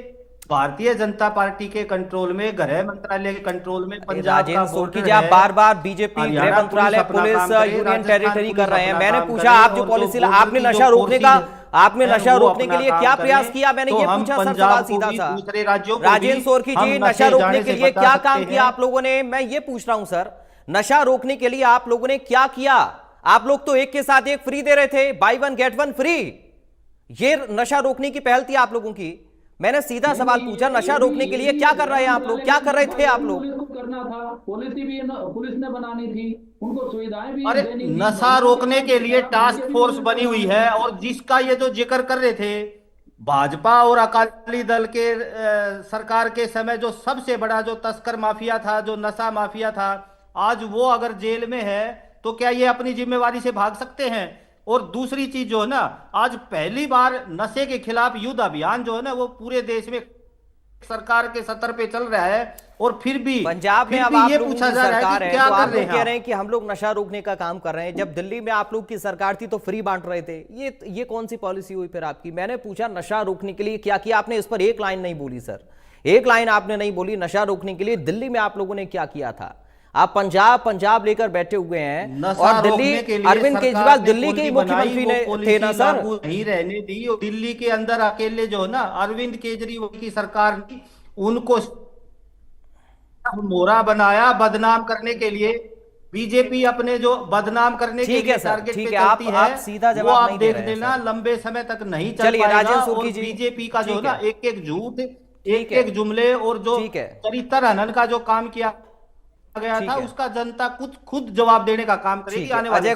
भारतीय जनता पार्टी के कंट्रोल में, गृह मंत्रालय के कंट्रोल में पंजाब का बॉर्डर है। आप बार-बार बीजेपी, गृह मंत्रालय, पुलिस, यूनियन टेरिटरी कर रहे हैं। मैंने पूछा, आप जो पॉलिसी, आपने नशा रोकने का, आपने नशा रोकने के लिए क्या प्रयास किया? मैंने ये पूछा सर, सवाल सीधा सा। राजेंद्र सुर्खी जी, नशा रोकने के लिए क्या काम किया आप लोगों ने? मैं ये पूछ रहा हूं सर, नशा रोकने के लिए आप लोगों ने क्या किया? आप लोग तो एक के साथ एक फ्री दे रहे थे, बाय 1 गेट 1 फ्री। ये नशा रोकने की पहल थी आप लोगों की। मैंने सीधा सवाल पूछा, नशा रोकने के लिए क्या कर रहे हैं आप लोग, क्या कर रहे थे आप लोग? करना था, पॉलिसी भी पुलिस ने बनानी थी, उनको सुविधाएं भी अरे देनी थी। नशा रोकने के लिए टास्क फोर्स बनी हुई है, और जिसका ये जो जिक्र कर रहे थे, भाजपा और अकाली दल के सरकार के समय जो सबसे बड़ा जो तस्कर माफिया था, जो नशा माफिया था, आज वो अगर जेल में है तो क्या ये अपनी जिम्मेवारी से भाग सकते हैं? और दूसरी चीज जो है ना, आज पहली बार नशे के खिलाफ युद्ध अभियान जो है ना वो पूरे देश में सरकार के सतर पे चल रहा है। और फिर भी पंजाब में अब ये पूछा जा रहा है कि क्या कर रहे हैं? कह रहे हैं कि हम लोग नशा रोकने का काम कर रहे हैं। जब दिल्ली में आप लोग की सरकार थी तो फ्री बांट रहे थे। ये कौन सी पॉलिसी हुई फिर आपकी? मैंने पूछा नशा रोकने के लिए क्या किया आपने, इस पर एक लाइन नहीं बोली सर, एक लाइन आपने नहीं बोली। नशा रोकने के लिए दिल्ली में आप लोगों ने क्या किया था? आप पंजाब लेकर बैठे हुए हैं, और दिल्ली, अरविंद केजरीवाल दिल्ली के मुख्यमंत्री ने थे ना सर। नहीं रहने दी। और दिल्ली के अंदर अकेले जो है ना अरविंद केजरीवाल की सरकार ने उनको मोहरा बनाया बदनाम करने के लिए। बीजेपी अपने जो बदनाम करने के लिए टारगेट पे चलती है, आप सीधा जवाब वो आप देख लेना लंबे समय तक नहीं चल पाएगा। और बीजेपी का जो है ना एक एक झूठ, एक एक जुमले और जो चरित्र हनन का जो काम किया गया था, उसका जनता खुद जवाब देने का काम करेगी आने वाले अजय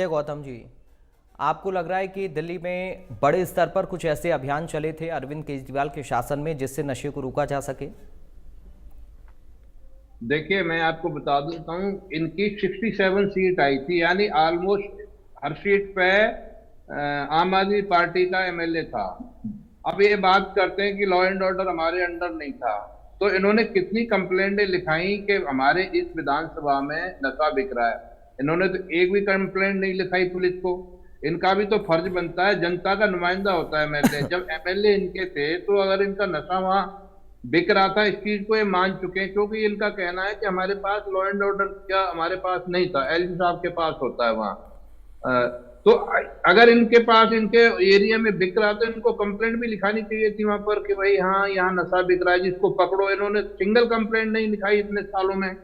गौतम जी, आपको लग रहा है कि दिल्ली में बड़े स्तर पर कुछ ऐसे अभियान चले थे अरविंद केजरीवाल के शासन में जिससे नशे को रोका जा सके? देखिए, मैं आपको बता देता हूँ, इनकी 67 सीट आई थी, यानी ऑलमोस्ट हर सीट पे आम आदमी पार्टी का एमएलए था। अब ये बात करते हैं कि लॉ एंड ऑर्डर हमारे अंडर नहीं था, तो इन्होंने कितनी कंप्लेंटें लिखाई कि हमारे इस विधानसभा में नशा बिक रहा है। इन्होंने तो एक भी कंप्लेंट नहीं लिखाई पुलिस को। इनका भी तो फर्ज बनता है, जनता का नुमाइंदा होता है एमएलए। जब एमएलए इनके थे तो अगर इनका नशा वहां बिक रहा था, इस चीज को ये मान चुके हैं, क्योंकि इनका कहना है कि हमारे पास लॉ एंड ऑर्डर क्या हमारे पास नहीं था, एलजी साहब के पास होता है वहां। तो अगर इनके पास इनके एरिया में बिक रहा तो इनको कंप्लेंट भी लिखानी चाहिए थी वहां पर कि भाई हाँ यहाँ नशा बिक रहा है, जिसको पकड़ो। इन्होंने सिंगल कंप्लेंट नहीं लिखाई इतने सालों में।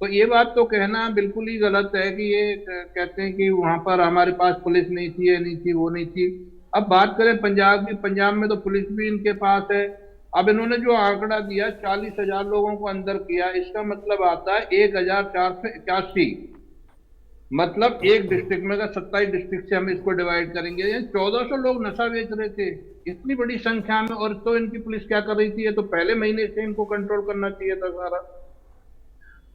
तो ये बात तो कहना बिल्कुल ही गलत है कि ये कहते हैं कि वहां पर हमारे पास पुलिस नहीं थी, ये नहीं थी, वो नहीं थी। अब बात करें पंजाब की, पंजाब में तो पुलिस भी इनके पास है। अब इन्होंने जो आंकड़ा दिया 40,000 लोगों को अंदर किया, इसका मतलब आता है 1481। मतलब एक डिस्ट्रिक्ट में अगर 27 डिस्ट्रिक्ट से हम इसको डिवाइड करेंगे, 1400 लोग नशा बेच रहे थे इतनी बड़ी संख्या में। और तो इनकी पुलिस क्या कर रही थी? ये तो पहले महीने से इनको कंट्रोल करना चाहिए था सारा।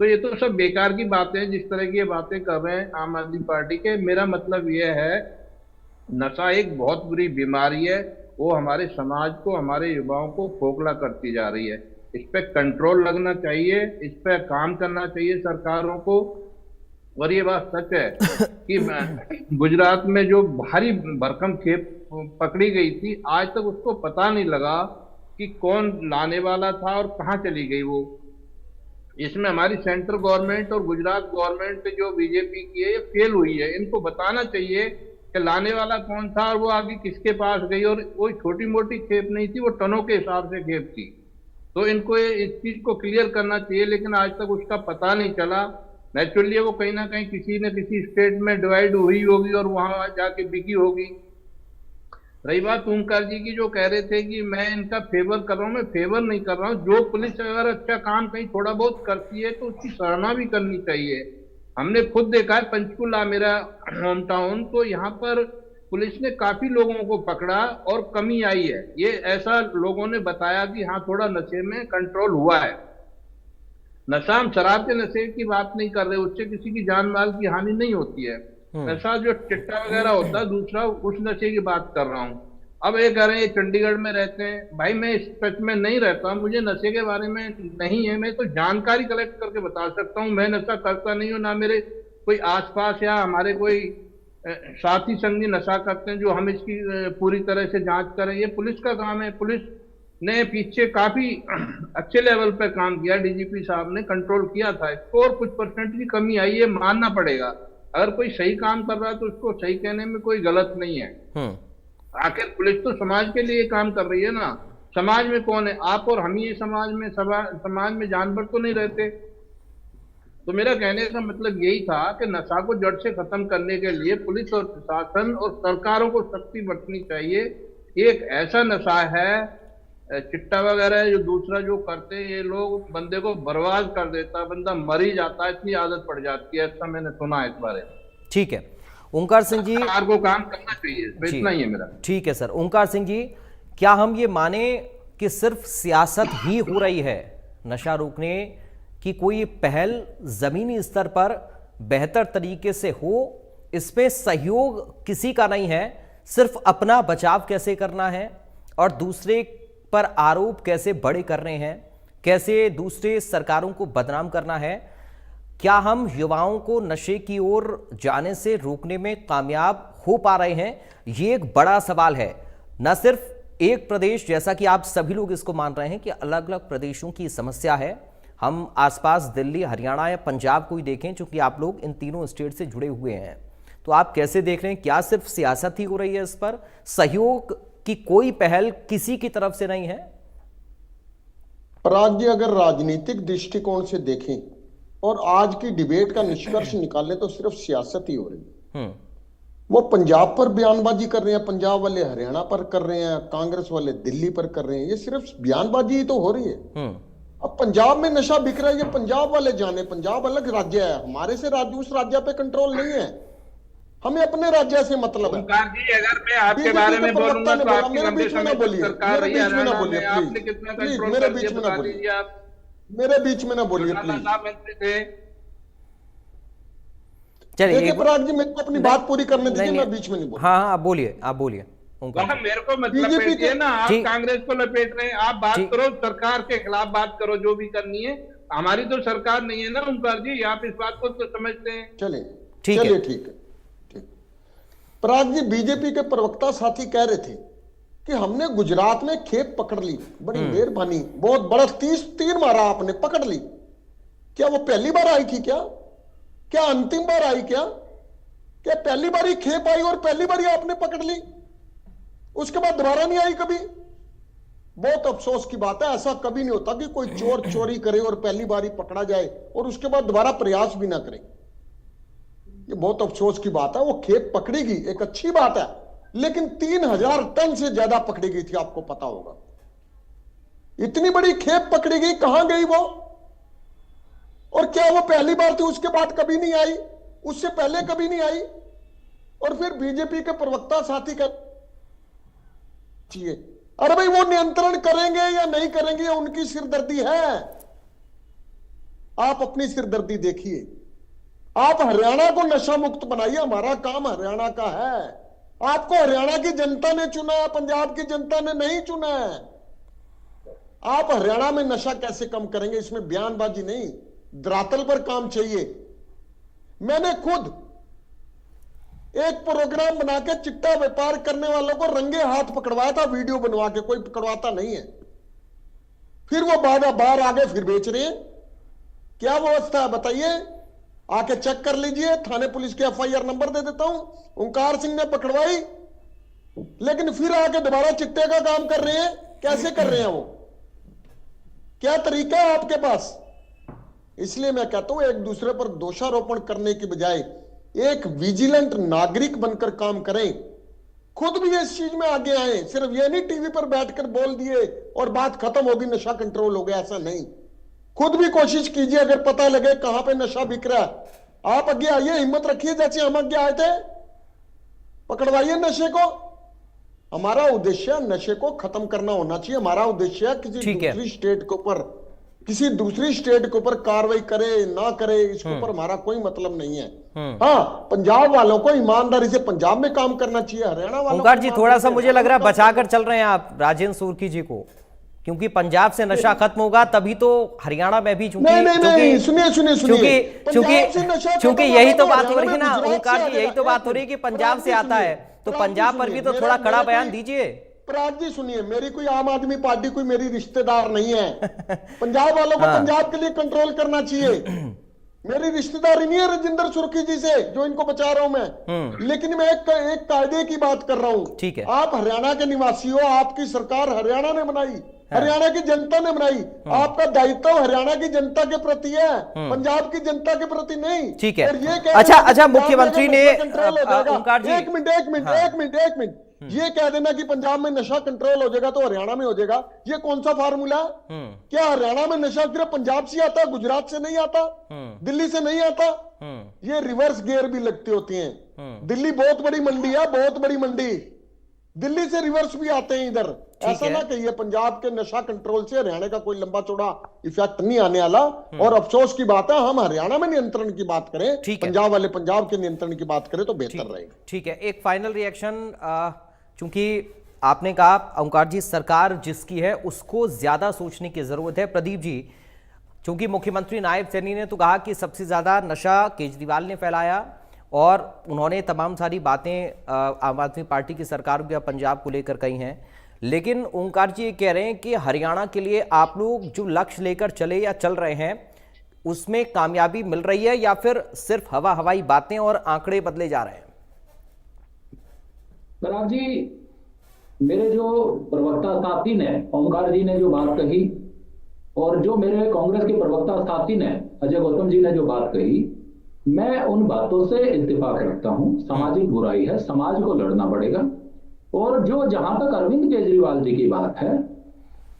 तो ये तो सब बेकार की बातें हैं जिस तरह की ये बातें कर रहे हैं आम आदमी पार्टी के। मेरा मतलब ये है, नशा एक बहुत बुरी बीमारी है, वो हमारे समाज को, हमारे युवाओं को खोखला करती जा रही है। इस पे कंट्रोल लगना चाहिए, इस पे काम करना चाहिए सरकारों को। और ये बात सच है कि गुजरात में जो भारी भरकम खेप पकड़ी गई थी, आज तक उसको पता नहीं लगा कि कौन लाने वाला था और कहाँ चली गई वो। इसमें हमारी सेंट्रल गवर्नमेंट और गुजरात गवर्नमेंट जो बीजेपी की है, ये फेल हुई है। इनको बताना चाहिए कि लाने वाला कौन था और वो आगे किसके पास गई। और कोई छोटी मोटी खेप नहीं थी, वो टनों के हिसाब से खेप थी। तो इनको इस चीज को क्लियर करना चाहिए, लेकिन आज तक उसका पता नहीं चला। नेचुरली वो कहीं ना कहीं किसी न किसी स्टेट में डिवाइड हुई होगी और वहां जाके बिकी होगी। रही बात ओमकार जी की, जो कह रहे थे कि मैं इनका फेवर कर रहा हूँ, मैं फेवर नहीं कर रहा हूँ। जो पुलिस अगर अच्छा काम कहीं थोड़ा बहुत करती है तो उसकी सराहना भी करनी चाहिए। हमने खुद देखा है, पंचकुला मेरा होम टाउन, तो यहाँ पर पुलिस ने काफी लोगों को पकड़ा और कमी आई है। ये ऐसा लोगों ने बताया कि हाँ थोड़ा नशे में कंट्रोल हुआ है। नशा, हम शराब के नशे की बात नहीं कर रहे, उससे किसी की जान माल की हानि नहीं होती है। नशा जो चिट्टा वगैरह होता है दूसरा, उस नशे की बात कर रहा हूँ। अब ये कह रहे हैं चंडीगढ़ में रहते हैं, भाई मैं इस टच में नहीं रहता, मुझे नशे के बारे में नहीं है। मैं तो जानकारी कलेक्ट करके बता सकता हूँ, मैं नशा करता नहीं हूँ, ना मेरे कोई आसपास या हमारे कोई साथी संगी नशा करते हैं जो हम इसकी पूरी तरह से जांच करें। ये पुलिस का काम है। पुलिस ने पीछे काफी अच्छे लेवल पे काम किया, डीजीपी साहब ने कंट्रोल किया था इसको, और कुछ परसेंट की कमी आई है, मानना पड़ेगा। अगर कोई सही काम कर रहा है तो उसको सही कहने में कोई गलत नहीं है। आखिर पुलिस तो समाज के लिए काम कर रही है ना। समाज में कौन है? आप और हम ही समाज में जानवर तो नहीं रहते। तो मेरा कहने का मतलब यही था कि नशा को जड़ से खत्म करने के लिए पुलिस और प्रशासन और सरकारों को सख्ती बरतनी चाहिए। एक ऐसा नशा है, चिट्टा वगैरह जो दूसरा जो करते हैं ये लोग, बंदे को बर्बाद कर देता है, बंदा मर ही जाता है, इतनी आदत पड़ जाती है। ऐसा मैंने सुना है इस बारे में। ठीक है ओंकार सिंह जी, सरकार को काम करना चाहिए, तो इतना ही है मेरा। ठीक है सर। ओंकार सिंह जी, क्या हम ये माने कि सिर्फ सियासत ही हो रही है नशा रोकने की? कोई पहल जमीनी स्तर पर बेहतर तरीके से हो, इसमें सहयोग किसी का नहीं है, सिर्फ अपना बचाव कैसे करना है और दूसरे पर आरोप कैसे बड़े कर रहे हैं, कैसे दूसरे सरकारों को बदनाम करना है? क्या हम युवाओं को नशे की ओर जाने से रोकने में कामयाब हो पा रहे हैं? ये एक बड़ा सवाल है। न सिर्फ एक प्रदेश, जैसा कि आप सभी लोग इसको मान रहे हैं कि अलग अलग प्रदेशों की समस्या है। हम आसपास दिल्ली, हरियाणा या पंजाब को ही देखें, चूंकि आप लोग इन तीनों स्टेट से जुड़े हुए हैं, तो आप कैसे देख रहे हैं? क्या सिर्फ सियासत ही हो रही है? इस पर सहयोग की कोई पहल किसी की तरफ से नहीं है? पराग जी, अगर राजनीतिक दृष्टिकोण से देखें और आज की डिबेट का निष्कर्ष निकालें तो सिर्फ सियासत ही हो रही है। वो पंजाब पर बयानबाजी कर रहे हैं, पंजाब वाले हरियाणा पर कर रहे हैं, कांग्रेस वाले दिल्ली पर कर रहे हैं। ये सिर्फ बयानबाजी ही तो हो रही है। अब पंजाब में नशा बिक रहा है, ये पंजाब वाले जाने, पंजाब अलग राज्य है, हमारे से राज्य उस राज्य पे कंट्रोल नहीं है। हमें अपने राज्य से मतलब है। ओमकार जी, अगर मैं आपके बीजेपी बारे के में बोलूंगा तो प्रवक्ता ने बोला, आपकी मेरे लंबे बीच में समय ना तक बोलिए, सरकार मेरे रही है बीच में ना हरियाणा बोलिए में, आपने प्लीज, कितना प्लीज कंट्रोल मेरे कर दिया बीच में ना बता बोलिए, दीजिए आप। मेरे बीच में ना बोलिए लगातार प्लीज। आप मंत्री थे। चलिए देखिए पराग जी, मेरे को अपनी बात पूरी करने नहीं, दीजिए, नहीं, मैं बीच में नहीं बोलूंगा। हाँ हाँ, आप बोलिए, आप बोलिए ओंकार वहाँ जी। मेरे को मतलब बीजेपी लपेटिए के ना, आप जी। कांग्रेस को लपेट रहे हैं, आप बात जी। करो, सरकार के खिलाफ बात करो, जो भी करनी है। हमारी तो सरकार नहीं है ना ओमकार जी, आप इस बात को तो समझते हैं। चलिए ठीक है। चलिए, ठीक है, ठीक। पराग जी, बीजेपी के प्रवक्ता साथी कह रहे थे कि हमने गुजरात में खेप पकड़ ली, बड़ी मेहरबानी, बहुत बड़ा 30 तीर मारा आपने, पकड़ ली। क्या वो पहली बार आई थी? क्या अंतिम बार आई? क्या पहली बार ही खेप आई और पहली बार ही आपने पकड़ ली, उसके बाद दोबारा नहीं आई कभी? बहुत अफसोस की बात है, ऐसा कभी नहीं होता कि कोई चोर चोरी करे और पहली बार ही पकड़ा जाए और उसके बाद दोबारा प्रयास भी ना करे। ये बहुत अफसोस की बात है। वो खेप पकड़ी गई, एक अच्छी बात है, लेकिन 3000 टन से ज्यादा पकड़ी गई थी, आपको पता होगा। इतनी बड़ी खेप पकड़ी गई, कहां गई वो? और क्या वो पहली बार थी, उसके बाद कभी नहीं आई, उससे पहले कभी नहीं आई? और फिर बीजेपी के प्रवक्ता साथी का चाहिए, अरे भाई वो नियंत्रण करेंगे या नहीं करेंगे, उनकी सिरदर्दी है। आप अपनी सिरदर्दी देखिए, आप हरियाणा को नशा मुक्त बनाइए, हमारा काम हरियाणा का है। आपको हरियाणा की जनता ने चुना है, पंजाब की जनता ने नहीं चुना है। आप हरियाणा में नशा कैसे कम करेंगे, इसमें बयानबाजी नहीं, धरातल पर काम चाहिए। मैंने खुद एक प्रोग्राम बना के चिट्टा व्यापार करने वालों को रंगे हाथ पकड़वाया था, वीडियो बनवा के, कोई पकड़वाता नहीं है। फिर वो बाहर आगे फिर बेच रहे हैं। क्या व्यवस्था है बताइए? आके चेक कर लीजिए, थाने पुलिस के FIR नंबर दे देता हूं। ओंकार सिंह ने पकड़वाई, लेकिन फिर आके दोबारा चिट्टे का काम कर रहे हैं। कैसे कर रहे हैं वो? क्या तरीका है आपके पास? इसलिए मैं कहता हूं, एक दूसरे पर दोषारोपण करने की बजाय एक विजिलेंट नागरिक बनकर काम करें। खुद भी इस चीज में आगे आए। सिर्फ ये नहीं टीवी पर बैठकर बोल दिए और बात खत्म होगी, नशा कंट्रोल हो गया, ऐसा नहीं। खुद भी कोशिश कीजिए, अगर पता लगे कहां पे नशा बिक रहा है, आप आगे आइए, हिम्मत रखिए, जैसे हम आगे आए थे, पकड़वाइए नशे को। हमारा उद्देश्य नशे को खत्म करना होना चाहिए। हमारा उद्देश्य किसी दूसरी स्टेट के ऊपर, किसी दूसरी स्टेट के ऊपर कार्रवाई करे ना करे, इसके ऊपर हमारा कोई मतलब नहीं है। हाँ, पंजाब वालों को ईमानदारी से पंजाब में काम करना चाहिए, हरियाणा वालों ओंकार जी, थोड़ा सा मुझे लग रहा है बचाकर चल रहे हैं आप राजेंद्र सुर्की जी को, क्योंकि पंजाब से नशा खत्म होगा तभी तो हरियाणा में भी, चूंकि यही तो बात हो रही है ना ओंकार जी, यही तो बात हो रही है कि पंजाब से आता है, तो पंजाब पर भी तो थोड़ा कड़ा बयान दीजिए। पराग जी सुनिए, मेरी कोई आम आदमी पार्टी कोई मेरी रिश्तेदार नहीं है। पंजाब वालों को पंजाब के लिए कंट्रोल करना चाहिए। मेरी रिश्तेदारी नहीं है राजेंद्र सुर्की जी से, जो इनको बचा रहा हूं मैं, लेकिन मैं एक कायदे की बात कर रहा हूं। ठीक है, आप हरियाणा के निवासी हो, आपकी सरकार हरियाणा ने बनाई, हरियाणा की जनता ने बनाई, आपका दायित्व हरियाणा की जनता के प्रति है, पंजाब की जनता के प्रति नहीं। ठीक है, अच्छा, मुख्यमंत्री ने ओंकार जी, एक मिनट, ये कह देना कि पंजाब में नशा कंट्रोल हो जाएगा तो हरियाणा में हो जाएगा, ये कौन सा फार्मूला? क्या हरियाणा में नशा सिर्फ पंजाब से आता, गुजरात से नहीं आता, दिल्ली से नहीं आता? ये रिवर्स गियर भी लगती होती हैं। दिल्ली बहुत बड़ी मंडी है, बहुत बड़ी मंडी, दिल्ली से रिवर्स भी आते हैं इधर। ऐसा ना कहिए, पंजाब के नशा कंट्रोल से हरियाणा का कोई लंबा चौड़ा इफेक्ट नहीं आने वाला। और अफसोस की बात है, हम हरियाणा में नियंत्रण की बात करें, पंजाब वाले पंजाब के नियंत्रण की बात करें तो बेहतर रहेगा। ठीक है, एक फाइनल रिएक्शन, चूंकि आपने कहा ओंकार जी सरकार जिसकी है उसको ज्यादा सोचने की जरूरत है। प्रदीप जी, चूंकि मुख्यमंत्री नायब सैनी ने तो कहा कि सबसे ज्यादा नशा केजरीवाल ने फैलाया और उन्होंने तमाम सारी बातें आम आदमी पार्टी की सरकार या पंजाब को लेकर कही हैं, लेकिन ओंकार जी ये कह रहे हैं कि हरियाणा के लिए आप लोग जो लक्ष्य लेकर चले या चल रहे हैं उसमें कामयाबी मिल रही है या फिर सिर्फ हवाई बातें और आंकड़े बदले जा रहे हैं? पराग जी, मेरे जो प्रवक्ता साथी ने, ओंकार जी ने जो बात कही और जो मेरे कांग्रेस के प्रवक्ता साथी ने, अजय गौतम जी ने जो बात कही, मैं उन बातों से इत्तेफाक रखता हूं। सामाजिक बुराई है, समाज को लड़ना पड़ेगा। और जो जहां तक अरविंद केजरीवाल जी की बात है,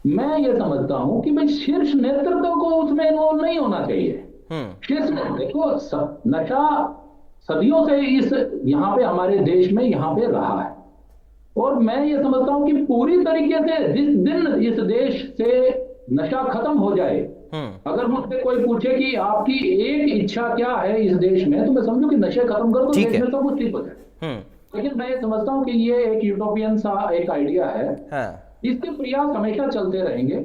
मैं ये समझता हूं कि भाई शीर्ष नेतृत्व को उसमें इन्वॉल्व नहीं होना चाहिए। शीर्ष देखो, नशा सदियों से इस यहाँ पे हमारे देश में यहाँ पे रहा है। और मैं ये समझता हूं कि पूरी तरीके से जिस दिन इस देश से नशा खत्म हो जाए, अगर मुझसे कोई पूछे कि आपकी एक इच्छा क्या है इस देश में, तो मैं समझू कि नशे खत्म कर दो, देश में सब कुछ ठीक हो जाए। लेकिन मैं ये समझता हूं कि ये एक यूटोपियन सा एक आइडिया है। इसके प्रयास हमेशा चलते रहेंगे,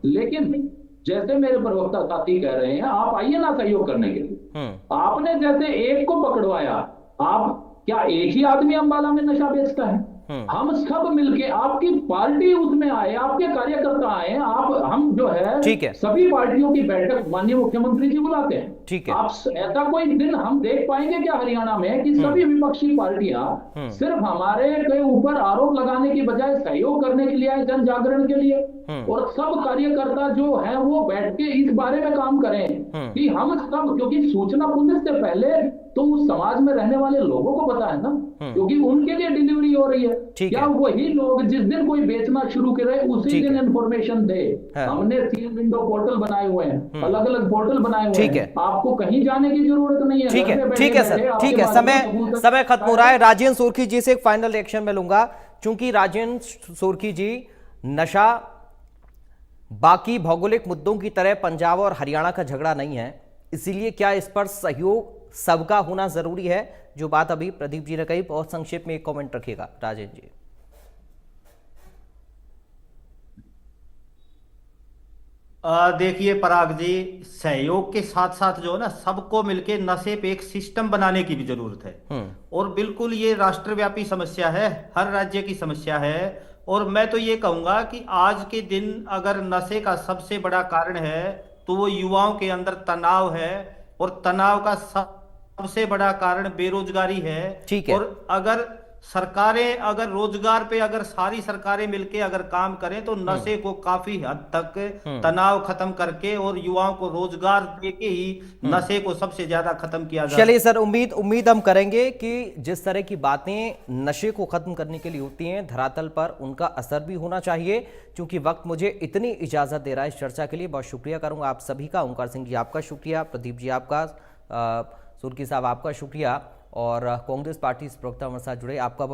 लेकिन जैसे मेरे प्रवक्ता साथी कह रहे हैं, आप आइए ना सहयोग करने के लिए। आपने जैसे एक को पकड़वाया, आप क्या एक ही आदमी अंबाला में नशा बेचता है? हम सब मिलके, आपकी पार्टी उसमें आए, आपके कार्यकर्ता आए, हम जो है सभी पार्टियों की बैठक माननीय मुख्यमंत्री जी बुलाते हैं। ठीक है। आप ऐसा कोई दिन हम देख पाएंगे क्या हरियाणा में कि सभी विपक्षी पार्टियां सिर्फ हमारे के ऊपर आरोप लगाने की बजाय सहयोग करने के लिए आए, जन जागरण के लिए, और सब कार्यकर्ता जो है वो बैठ के इस बारे में काम करें कि हम सब, क्योंकि सूचना पुलिस से पहले तो उस समाज में रहने वाले लोगों को पता है ना, क्योंकि उनके लिए डिलीवरी हो रही है। क्या वही लोग जिस दिन कोई बेचना शुरू करे उसी दिन इंफॉर्मेशन दे? हमने 3 विंडो पोर्टल बनाए हुए हैं, अलग अलग पोर्टल बनाए हुए हैं, आपको कहीं जाने की जरूरत नहीं है। ठीक है सर, ठीक है। समय खत्म हो रहा है। राजेंद्र सोरकी जी से एक फाइनल रिएक्शन में लूंगा, क्योंकि राजेंद्र सोरकी जी, नशा बाकी भौगोलिक मुद्दों की तरह पंजाब और हरियाणा का झगड़ा नहीं है, इसीलिए क्या इस पर सहयोग सबका होना जरूरी है? जो बात अभी प्रदीप जी ने कही, बहुत संक्षेप में एक कमेंट रखिएगा राजेंद्र जी। देखिए पराग जी, सहयोग के साथ साथ जो है ना, सबको मिलके नशे पे एक सिस्टम बनाने की भी जरूरत है। और बिल्कुल ये राष्ट्रव्यापी समस्या है, हर राज्य की समस्या है। और मैं तो ये कहूंगा कि आज के दिन अगर नशे का सबसे बड़ा कारण है तो वो युवाओं के अंदर तनाव है, और तनाव का सबसे बड़ा कारण बेरोजगारी है। ठीक है। और अगर सरकारें, अगर रोजगार पे अगर सारी सरकारें मिलके अगर काम करें तो नशे को काफी हद तक तनाव खत्म करके और युवाओं को रोजगार देके ही नशे को सबसे ज्यादा खत्म किया जाए। चलिए सर, उम्मीद हम करेंगे कि जिस तरह की बातें नशे को खत्म करने के लिए होती हैं, धरातल पर उनका असर भी होना चाहिए। क्योंकि वक्त मुझे इतनी इजाजत दे रहा है इस चर्चा के लिए, बहुत शुक्रिया करूंगा आप सभी का। ओंकार सिंह जी आपका शुक्रिया, प्रदीप जी आपका, सुरकी साहब आपका शुक्रिया, और कांग्रेस पार्टी प्रवक्ता हमारे साथ जुड़े, आपका बहुत